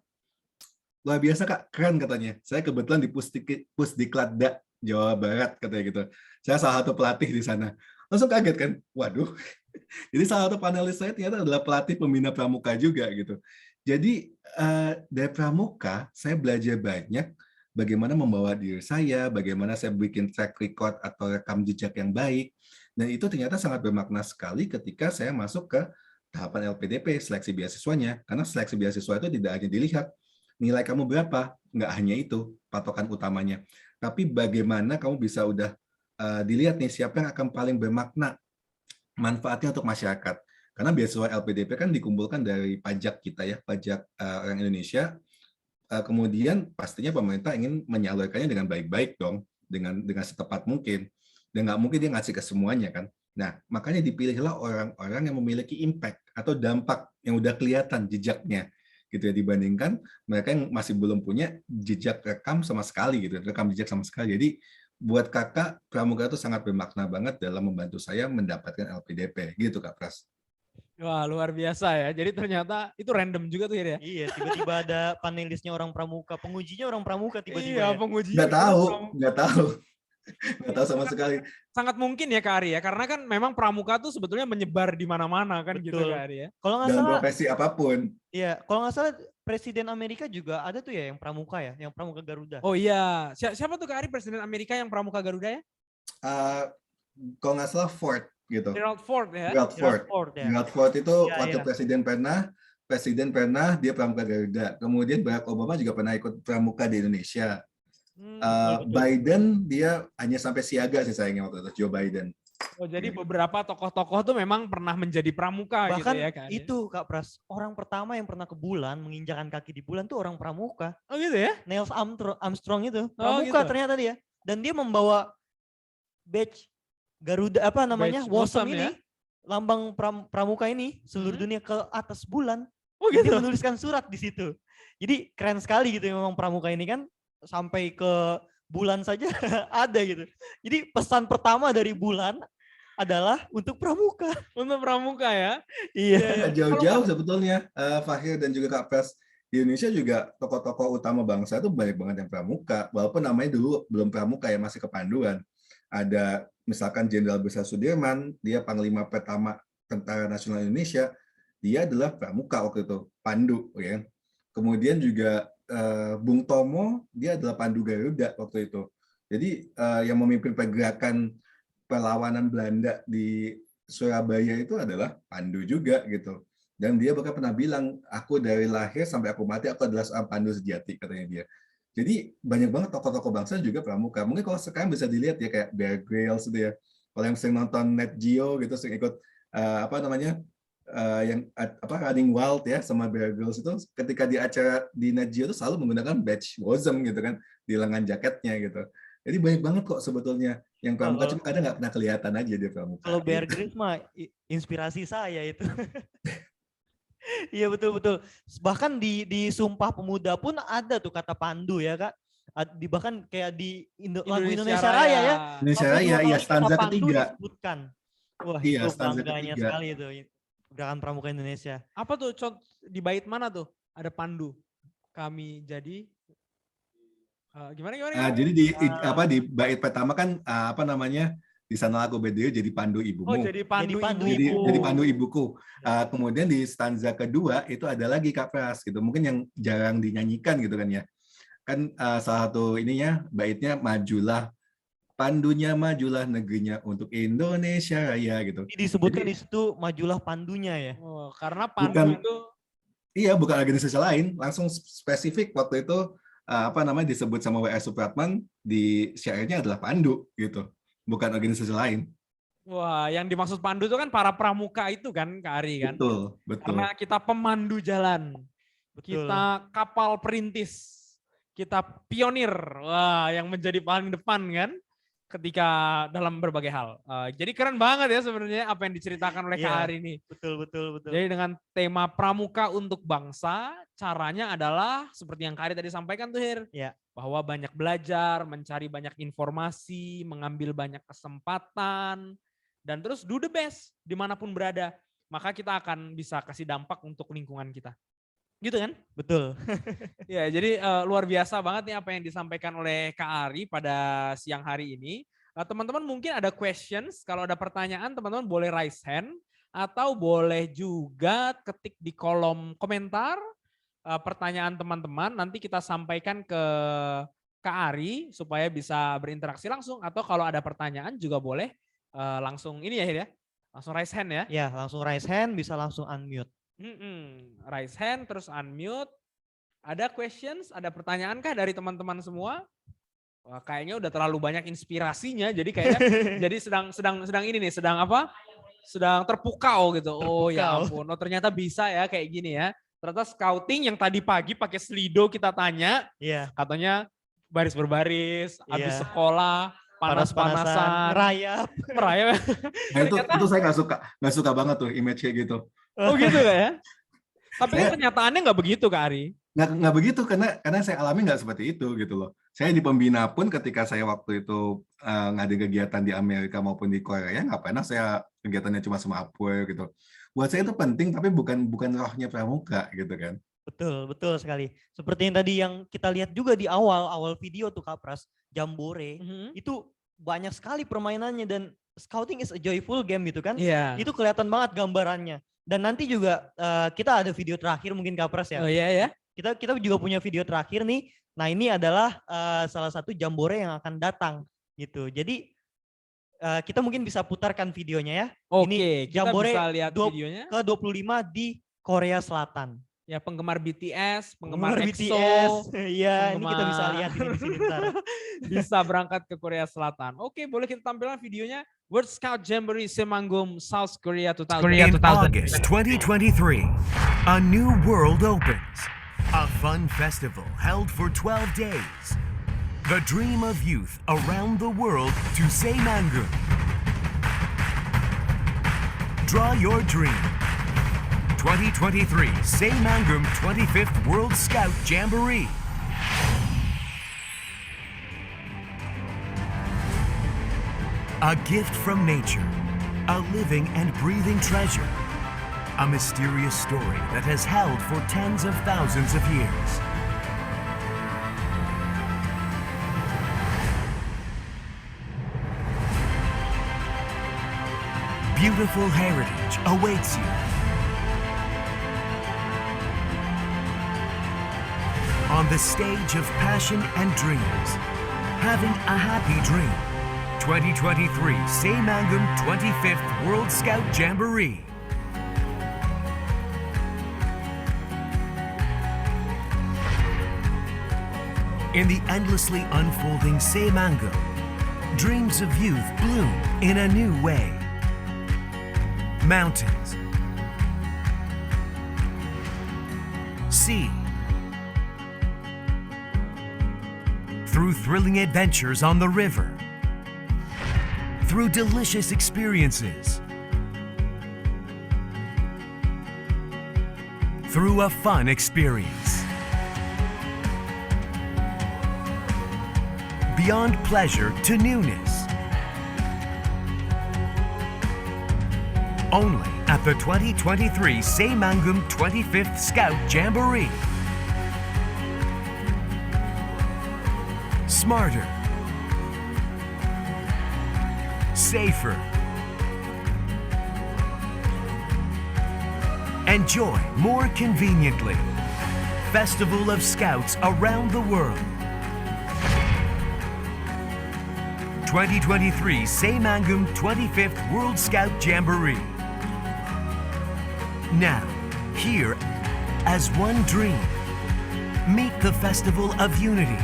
Luar biasa Kak, keren katanya. Saya kebetulan di Pusdiklatda Jawa Barat katanya gitu. Saya salah satu pelatih di sana. Langsung kaget kan, waduh. Jadi salah satu panelis saya ternyata adalah pelatih pembina pramuka juga gitu. Jadi dari pramuka saya belajar banyak bagaimana membawa diri saya, bagaimana saya bikin track record atau rekam jejak yang baik. Dan itu ternyata sangat bermakna sekali ketika saya masuk ke tahapan LPDP, seleksi beasiswanya. Karena seleksi beasiswa itu tidak hanya dilihat nilai kamu berapa, nggak hanya itu patokan utamanya. Tapi bagaimana kamu bisa udah dilihat nih siapa yang akan paling bermakna manfaatnya untuk masyarakat. Karena beasiswa LPDP kan dikumpulkan dari pajak kita ya, pajak orang Indonesia. Kemudian pastinya pemerintah ingin menyalurkannya dengan baik-baik dong, dengan setepat mungkin. Dan nggak mungkin dia ngasih ke semuanya kan. Nah, makanya dipilihlah orang-orang yang memiliki impact atau dampak yang udah kelihatan jejaknya gitu ya, dibandingkan mereka yang masih belum punya jejak rekam sama sekali gitu, rekam jejak sama sekali. Jadi buat kakak, pramuka itu sangat bermakna banget dalam membantu saya mendapatkan LPDP gitu Kak Pras. Wah, luar biasa ya. Jadi ternyata itu random juga tuh ya. Iya, tiba-tiba ada panelisnya orang pramuka, pengujinya orang pramuka tiba-tiba. Iya, ya. pengujinya. Nggak tahu, nggak tahu. Nggak tahu sama sekali. Sangat mungkin ya Kak Ari ya, karena kan memang pramuka tuh sebetulnya menyebar di mana-mana kan gitu Betul. Kak Ari ya. Kalau nggak Dalam salah, profesi apapun. iya, kalau nggak salah Presiden Amerika juga ada tuh ya yang pramuka ya, yang pramuka Garuda. Oh iya, siapa tuh Kak Ari Presiden Amerika yang pramuka Garuda ya? Kalau nggak salah Ford gitu. Gerald Ford ya. Gerald Ford. ya. Gerald Ford itu Iya, waktu iya. presiden pernah dia pramuka Garuda. Kemudian Barack Obama juga pernah ikut pramuka di Indonesia. betul. Biden dia hanya sampai siaga sih sayangnya waktu itu, Joe Biden. Oh jadi beberapa tokoh-tokoh tuh memang pernah menjadi pramuka Bahkan gitu ya Kak Ari. itu Kak Pras, orang pertama yang pernah ke bulan, menginjakan kaki di bulan tuh orang pramuka. Oh gitu ya? Neil Armstrong itu, Oh, pramuka gitu. ternyata dia. Dan dia membawa badge Garuda apa namanya? Badge WOSM WOSM ini, ya? lambang pramuka ini seluruh dunia ke atas bulan. Oh Dia gitu. menuliskan surat di situ. Jadi keren sekali gitu memang pramuka ini kan sampai ke bulan saja ada gitu. Jadi pesan pertama dari bulan adalah untuk pramuka. Untuk pramuka ya. Iya. Nggak jauh-jauh sebetulnya Fahir dan juga Kak Pras, di Indonesia juga tokoh-tokoh utama bangsa itu banyak banget yang pramuka, walaupun namanya dulu belum pramuka ya, masih kepanduan. Ada misalkan Jenderal Besar Sudirman, dia Panglima pertama Tentara Nasional Indonesia, dia adalah pramuka waktu itu, pandu ya. Kemudian juga Bung Tomo, dia adalah pandu Garuda waktu itu. Jadi yang memimpin pergerakan perlawanan Belanda di Surabaya itu adalah pandu juga gitu. Dan dia bahkan pernah bilang, aku dari lahir sampai aku mati, aku adalah seorang pandu sejati, katanya dia. Jadi banyak banget tokoh-tokoh bangsa juga pramuka. Mungkin kalau sekarang bisa dilihat ya kayak Bear Grylls gitu ya. Kalau yang sering nonton Net Geo gitu, sering ikut Running Wild ya sama Bear Grylls itu, ketika di acara di Net Geo itu selalu menggunakan badge WOSM gitu kan di lengan jaketnya gitu. Jadi banyak banget kok sebetulnya yang pramuka, cuma kadang nggak pernah kelihatan aja dia pramuka. Kalau Bear Grylls mah inspirasi saya itu. Iya betul-betul. Bahkan di Sumpah Pemuda pun ada tuh kata pandu ya Kak. Bahkan kayak di lagu Indonesia Raya ya. Indonesia Raya, ya stanza kata pandu ketiga. disebutkan. Wah Iya, itu stanza bangganya ketiga. sekali itu. Gerakan Pramuka Indonesia. Apa tuh di bait mana tuh? Ada pandu. Kami jadi gimana? Jadi di bait pertama kan di sana aku berdiri jadi pandu ibumu. Oh, jadi pandu Jadi pandu ibuku. Kemudian di stanza kedua itu ada lagi Kak Pras gitu. Mungkin yang jarang dinyanyikan gitu kan ya. Kan salah satu ininya baitnya majulah pandunya, majulah negerinya untuk Indonesia Raya gitu. Disebutkan di situ majulah pandunya ya. Oh, karena pandu itu iya, bukan organisasi lain, langsung spesifik waktu itu disebut sama W.R. Supratman di syairnya adalah pandu gitu. Bukan organisasi lain. wah, yang dimaksud pandu itu kan para pramuka itu kan, Kak Ari kan? Betul. Karena kita pemandu jalan, kita kapal perintis, kita pionir, wah, yang menjadi paling depan kan, ketika dalam berbagai hal. Jadi keren banget ya sebenarnya apa yang diceritakan oleh Kak Ari ini. Betul. Jadi dengan tema pramuka untuk bangsa, caranya adalah seperti yang Kak Ari tadi sampaikan tuh Hir. Ya. Bahwa banyak belajar, mencari banyak informasi, mengambil banyak kesempatan, dan terus do the best dimanapun berada. Maka kita akan bisa kasih dampak untuk lingkungan kita. Gitu kan? Betul. Ya, jadi luar biasa banget nih apa yang disampaikan oleh Kak Ari pada siang hari ini. Teman-teman mungkin ada questions, kalau ada pertanyaan teman-teman boleh raise hand, atau boleh juga ketik di kolom komentar pertanyaan teman-teman, nanti kita sampaikan ke Kak Ari supaya bisa berinteraksi langsung, atau kalau ada pertanyaan juga boleh langsung ini ya, langsung raise hand ya. Ya, langsung raise hand, bisa langsung unmute. Raise hand terus unmute. Ada questions, ada pertanyaan kah dari teman-teman semua? Wah, kayaknya udah terlalu banyak inspirasinya, jadi kayaknya jadi sedang ini nih, sedang terpukau gitu. Oh ya ampun, ternyata bisa ya kayak gini ya. Ternyata scouting yang tadi pagi pakai slido kita tanya, katanya baris berbaris, habis sekolah, panas-panasan, merayap. Nah, itu saya nggak suka banget tuh image kayak gitu. Oh gitu ya? Tapi kan kenyataannya nggak begitu Kak Ari. Nggak begitu karena saya alami nggak seperti itu gitu loh. Saya di pembina pun ketika saya waktu itu ngadain kegiatan di Amerika maupun di Korea nggak pernah saya kegiatannya cuma sama Upwork gitu. Buat saya itu penting, tapi bukan rohnya pramuka gitu kan. Betul, betul sekali. Seperti yang tadi yang kita lihat juga di awal video tuh Kak Pras, Jambore, itu banyak sekali permainannya dan scouting is a joyful game gitu kan. Iya. Itu kelihatan banget gambarannya. Dan nanti juga kita ada video terakhir mungkin Kak Pras ya. Oh iya ya. Kita juga punya video terakhir nih. Nah ini adalah salah satu Jambore yang akan datang gitu. Jadi kita mungkin bisa putarkan videonya ya. Oke, Ini kita Jambore bisa lihat videonya. ke-25 di Korea Selatan. Ya, penggemar BTS, penggemar EXO, BTS. Iya, ini kita bisa penggemar- lihat ini di sini bentar. bisa berangkat ke Korea Selatan. Oke, boleh kita tampilkan videonya. World Scout Jamboree Semangum, South Korea 2000. In August 2023, a new world opens. A fun festival held for 12 days. The dream of youth around the world to Semangum. Draw your dream. 2023 Semangum 25th World Scout Jamboree. A gift from nature, a living and breathing treasure, a mysterious story that has held for tens of thousands of years. Beautiful heritage awaits you. On the stage of passion and dreams, having a happy dream. 2023 Semangum 25th World Scout Jamboree. In the endlessly unfolding Semangum, dreams of youth bloom in a new way. Mountains, sea, through thrilling adventures on the river, through delicious experiences, through a fun experience. Beyond pleasure to newness. Only at the 2023 Semangum 25th Scout Jamboree. Smarter, safer, enjoy more conveniently. Festival of Scouts around the world. 2023 Semangum 25th World Scout Jamboree. Now, here as one dream, meet the Festival of Unity.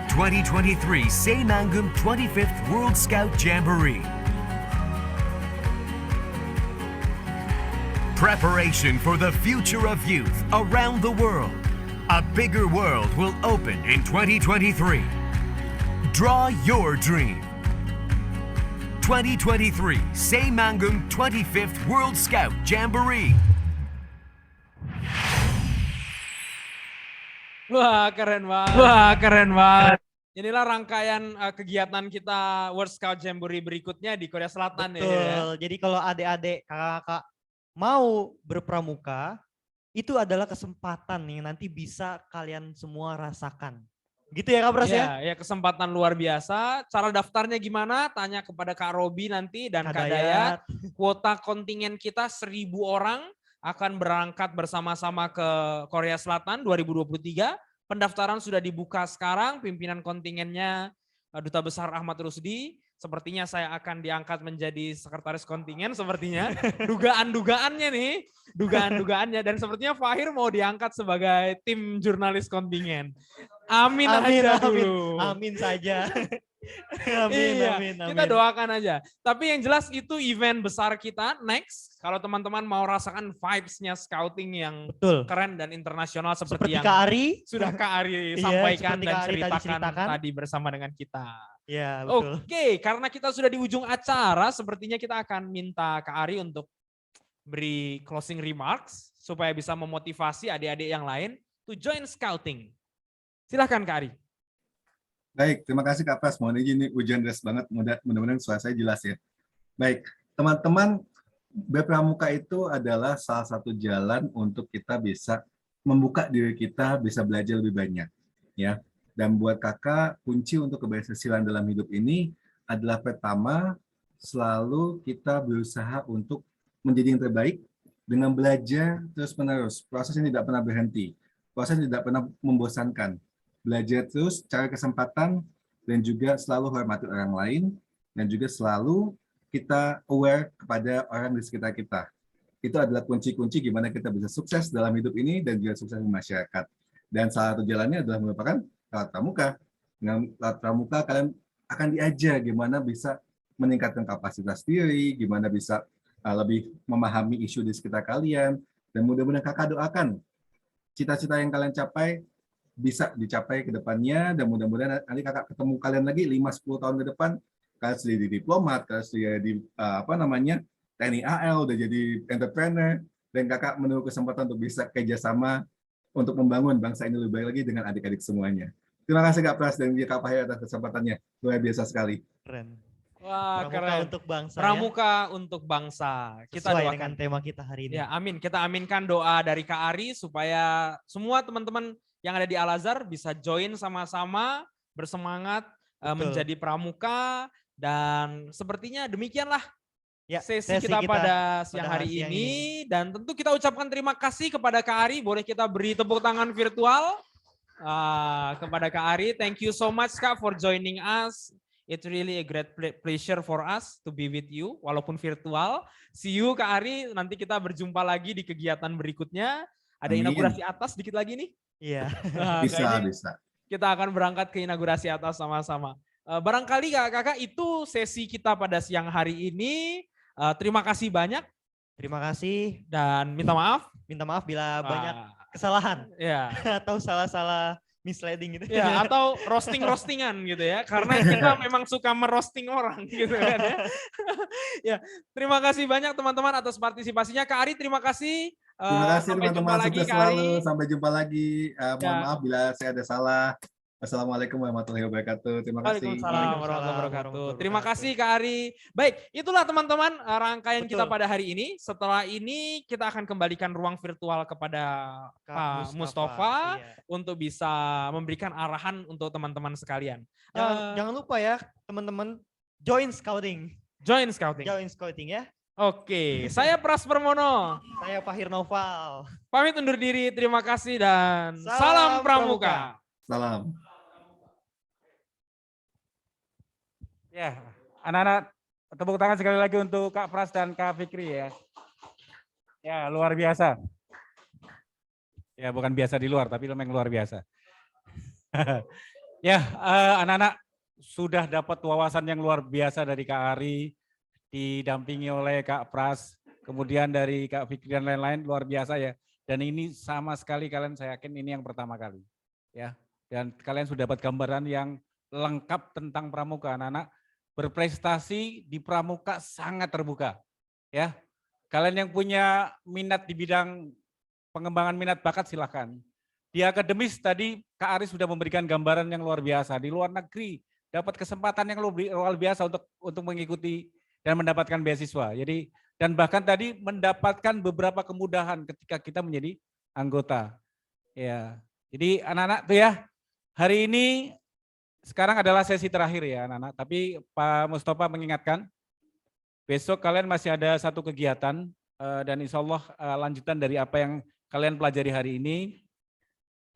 2023 Semangum 25th World Scout Jamboree. Preparation for the future of youth around the world. A bigger world will open in 2023. Draw your dream. 2023 Semangum 25th World Scout Jamboree. Wah, keren banget. Wah, keren banget. Inilah rangkaian kegiatan kita World Scout Jamboree berikutnya di Korea Selatan. Betul. Ya. Jadi kalau adik-adik, kakak-kakak mau berpramuka, itu adalah kesempatan nih nanti bisa kalian semua rasakan. Gitu ya Kak Pras ya? Ya, kesempatan luar biasa. Cara daftarnya gimana? Tanya kepada Kak Robi nanti dan Kak Kak Dayat. Kuota kontingen kita 1.000 orang akan berangkat bersama-sama ke Korea Selatan 2023. Pendaftaran sudah dibuka sekarang, pimpinan kontingennya Duta Besar Ahmad Rusdi. Sepertinya saya akan diangkat menjadi sekretaris kontingen sepertinya. Dugaan-dugaannya nih, dugaan-dugaannya. Dan sepertinya Fahir mau diangkat sebagai tim jurnalis kontingen. Amin aja dulu. Amin saja. Amin, Iya, amin. kita doakan aja. Tapi yang jelas itu event besar kita next. Kalau teman-teman mau rasakan vibes-nya scouting yang Betul. keren dan internasional seperti yang Kak Ari sudah Kak Ari Iya, sampaikan seperti dan Kak Ari tadi ceritakan ceritakan. tadi bersama dengan kita. Ya, betul. Oke, karena kita sudah di ujung acara, sepertinya kita akan minta Kak Ari untuk beri closing remarks supaya bisa memotivasi adik-adik yang lain to join scouting. Silahkan Kak Ari. Baik, terima kasih Kak Pras. Mohon izin, ini hujan deras banget. Mudah-mudahan suara saya jelas ya. Baik, teman-teman, berpramuka itu adalah salah satu jalan untuk kita bisa membuka diri kita, bisa belajar lebih banyak. Ya. Dan buat kakak, kunci untuk keberhasilan dalam hidup ini adalah pertama, selalu kita berusaha untuk menjadi yang terbaik dengan belajar terus-menerus. Proses ini tidak pernah berhenti. Proses tidak pernah membosankan. Belajar terus, cari kesempatan, dan juga selalu hormati orang lain, dan juga selalu kita aware kepada orang di sekitar kita. Itu adalah kunci-kunci gimana kita bisa sukses dalam hidup ini dan juga sukses di masyarakat. Dan salah satu jalannya adalah merupakan lewat pramuka. Dengan lewat pramuka kalian akan diajar gimana bisa meningkatkan kapasitas diri, gimana bisa lebih memahami isu di sekitar kalian, dan mudah-mudahan kakak doakan cita-cita yang kalian capai bisa dicapai ke depannya, dan mudah-mudahan nanti kakak ketemu kalian lagi 5-10 tahun ke depan, kalian sudah jadi diplomat, kalian sudah jadi TNI AL, udah jadi entrepreneur, dan kakak menunggu kesempatan untuk bisa kerjasama untuk membangun bangsa ini lebih baik lagi dengan adik-adik semuanya. Terima kasih Kak Pras dan Kak Fahir atas kesempatannya, luar biasa sekali. Keren. Wah, Pramuka keren. untuk bangsa. Pramuka untuk bangsa. Kita Sesuai doakan dengan tema kita hari ini. Ya, amin. Kita aminkan doa dari Kak Ari supaya semua teman-teman yang ada di Al-Azhar bisa join sama-sama, bersemangat menjadi pramuka, dan sepertinya demikianlah sesi kita pada siang hari ini. Dan tentu kita ucapkan terima kasih kepada Kak Ari. Boleh kita beri tepuk tangan virtual kepada Kak Ari. Thank you so much Kak for joining us. It's really a great pleasure for us to be with you, walaupun virtual. See you Kak Ari, nanti kita berjumpa lagi di kegiatan berikutnya. Ada inaugurasi atas dikit lagi nih. Iya. Nah, bisa. Kita akan berangkat ke inaugurasi atas sama-sama. Barangkali kakak itu sesi kita pada siang hari ini. Terima kasih banyak. Terima kasih. Dan minta maaf. Minta maaf bila banyak kesalahan. Ya. Atau salah-salah misleading gitu. Ya, atau roasting-roastingan gitu ya. Karena kita memang suka merosting orang gitu kan ya. Ya, terima kasih banyak teman-teman atas partisipasinya. Kak Ari, terima kasih. Terima kasih teman-teman, sukses selalu. Sampai jumpa lagi. Mohon maaf bila saya ada salah. Wassalamualaikum warahmatullahi wabarakatuh. Terima kasih. Waalaikumsalam warahmatullahi wabarakatuh. Terima kasih Kak Ari. Baik, itulah teman-teman rangkaian kita pada hari ini. Setelah ini kita akan kembalikan ruang virtual kepada Pak Mustafa untuk bisa memberikan arahan untuk teman-teman sekalian. Jangan lupa ya teman-teman, join scouting. Join scouting. Join scouting ya. Oke, saya Pras Permono. Saya Fahir Noval. Pamit undur diri, terima kasih dan salam pramuka. Salam. Ya, anak-anak tepuk tangan sekali lagi untuk Kak Pras dan Kak Fikri ya. Ya, luar biasa. Ya, bukan biasa di luar, tapi memang luar biasa. Ya, anak-anak sudah dapat wawasan yang luar biasa dari Kak Ari, didampingi oleh Kak Pras, kemudian dari Kak Fikri dan lain-lain, luar biasa ya. Dan ini sama sekali kalian, saya yakin ini yang pertama kali. Ya, dan kalian sudah dapat gambaran yang lengkap tentang pramuka. Anak-anak berprestasi di pramuka sangat terbuka. Ya, kalian yang punya minat di bidang pengembangan minat bakat silahkan. Di akademis tadi Kak Ari sudah memberikan gambaran yang luar biasa. Di luar negeri dapat kesempatan yang luar biasa untuk mengikuti dan mendapatkan beasiswa. Jadi dan bahkan tadi mendapatkan beberapa kemudahan ketika kita menjadi anggota. Ya, jadi anak-anak tuh ya, hari ini sekarang adalah sesi terakhir ya anak-anak, tapi Pak Mustafa mengingatkan, besok kalian masih ada satu kegiatan dan insya Allah lanjutan dari apa yang kalian pelajari hari ini.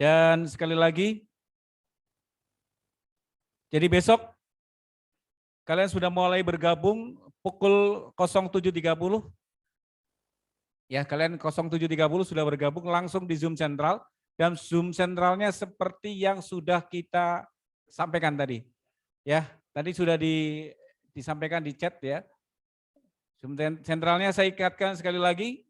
Dan sekali lagi, jadi besok kalian sudah mulai bergabung pukul 07.30. Ya, kalian 07.30 sudah bergabung langsung di Zoom Sentral. Dan Zoom Sentralnya seperti yang sudah kita sampaikan tadi. Ya, tadi sudah disampaikan di chat ya. Zoom Sentralnya saya ingatkan sekali lagi.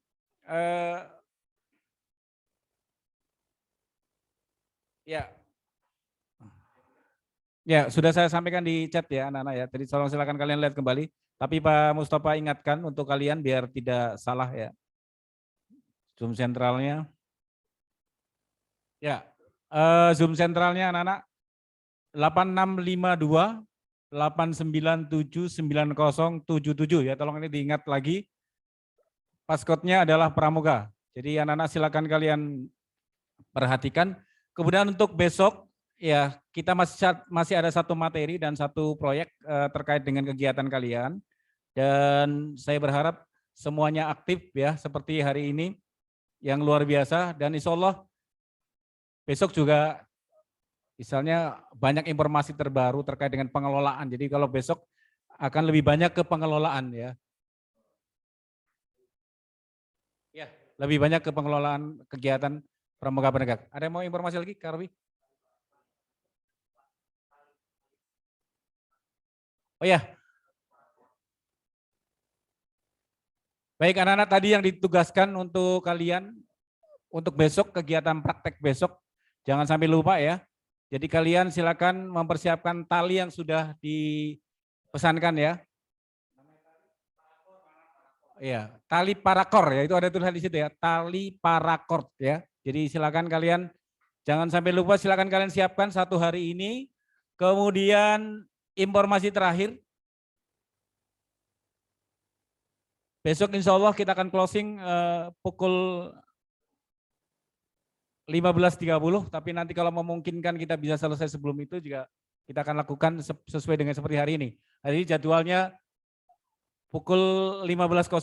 Ya, sudah saya sampaikan di chat ya anak-anak ya. Tadi tolong silakan kalian lihat kembali. Tapi Pak Mustafa ingatkan untuk kalian biar tidak salah ya. Zoom sentralnya. Ya, Zoom sentralnya anak-anak 8652 897 9077 ya. Tolong ini diingat lagi. Passcode-nya adalah Pramuka. Jadi anak-anak silakan kalian perhatikan. Kemudian untuk besok ya kita masih ada satu materi dan satu proyek terkait dengan kegiatan kalian. Dan saya berharap semuanya aktif ya seperti hari ini yang luar biasa, dan insya Allah besok juga misalnya banyak informasi terbaru terkait dengan pengelolaan. Jadi kalau besok akan lebih banyak ke pengelolaan ya. Ya, lebih banyak ke pengelolaan kegiatan Pramuka Penegak. Ada yang mau informasi lagi, Kak Robi? Oh ya. Baik anak-anak, tadi yang ditugaskan untuk kalian, untuk besok, kegiatan praktek besok, jangan sampai lupa ya. Jadi kalian silakan mempersiapkan tali yang sudah dipesankan ya. Ya, tali parakor ya, itu ada tulisan di situ ya, tali parakor ya. Jadi silakan kalian, jangan sampai lupa, silakan kalian siapkan satu hari ini. Kemudian informasi terakhir, besok insya Allah kita akan closing pukul 15.30, tapi nanti kalau memungkinkan kita bisa selesai sebelum itu juga kita akan lakukan sesuai dengan seperti hari ini. Hari ini jadwalnya pukul 15.00,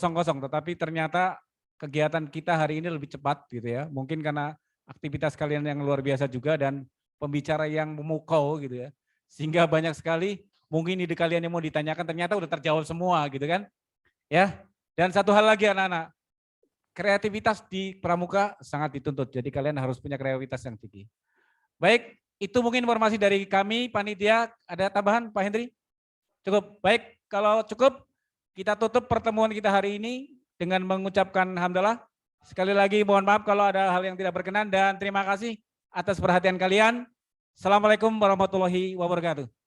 tetapi ternyata kegiatan kita hari ini lebih cepat gitu ya. Mungkin karena aktivitas kalian yang luar biasa juga dan pembicara yang memukau gitu ya. Sehingga banyak sekali mungkin ide kalian yang mau ditanyakan ternyata udah terjawab semua gitu kan. Ya. Dan satu hal lagi anak-anak, kreativitas di Pramuka sangat dituntut, jadi kalian harus punya kreativitas yang tinggi. Baik, itu mungkin informasi dari kami, panitia. Ada tambahan Pak Hendri? Cukup, baik kalau cukup kita tutup pertemuan kita hari ini dengan mengucapkan hamdalah. Sekali lagi mohon maaf kalau ada hal yang tidak berkenan dan terima kasih atas perhatian kalian. Assalamualaikum warahmatullahi wabarakatuh.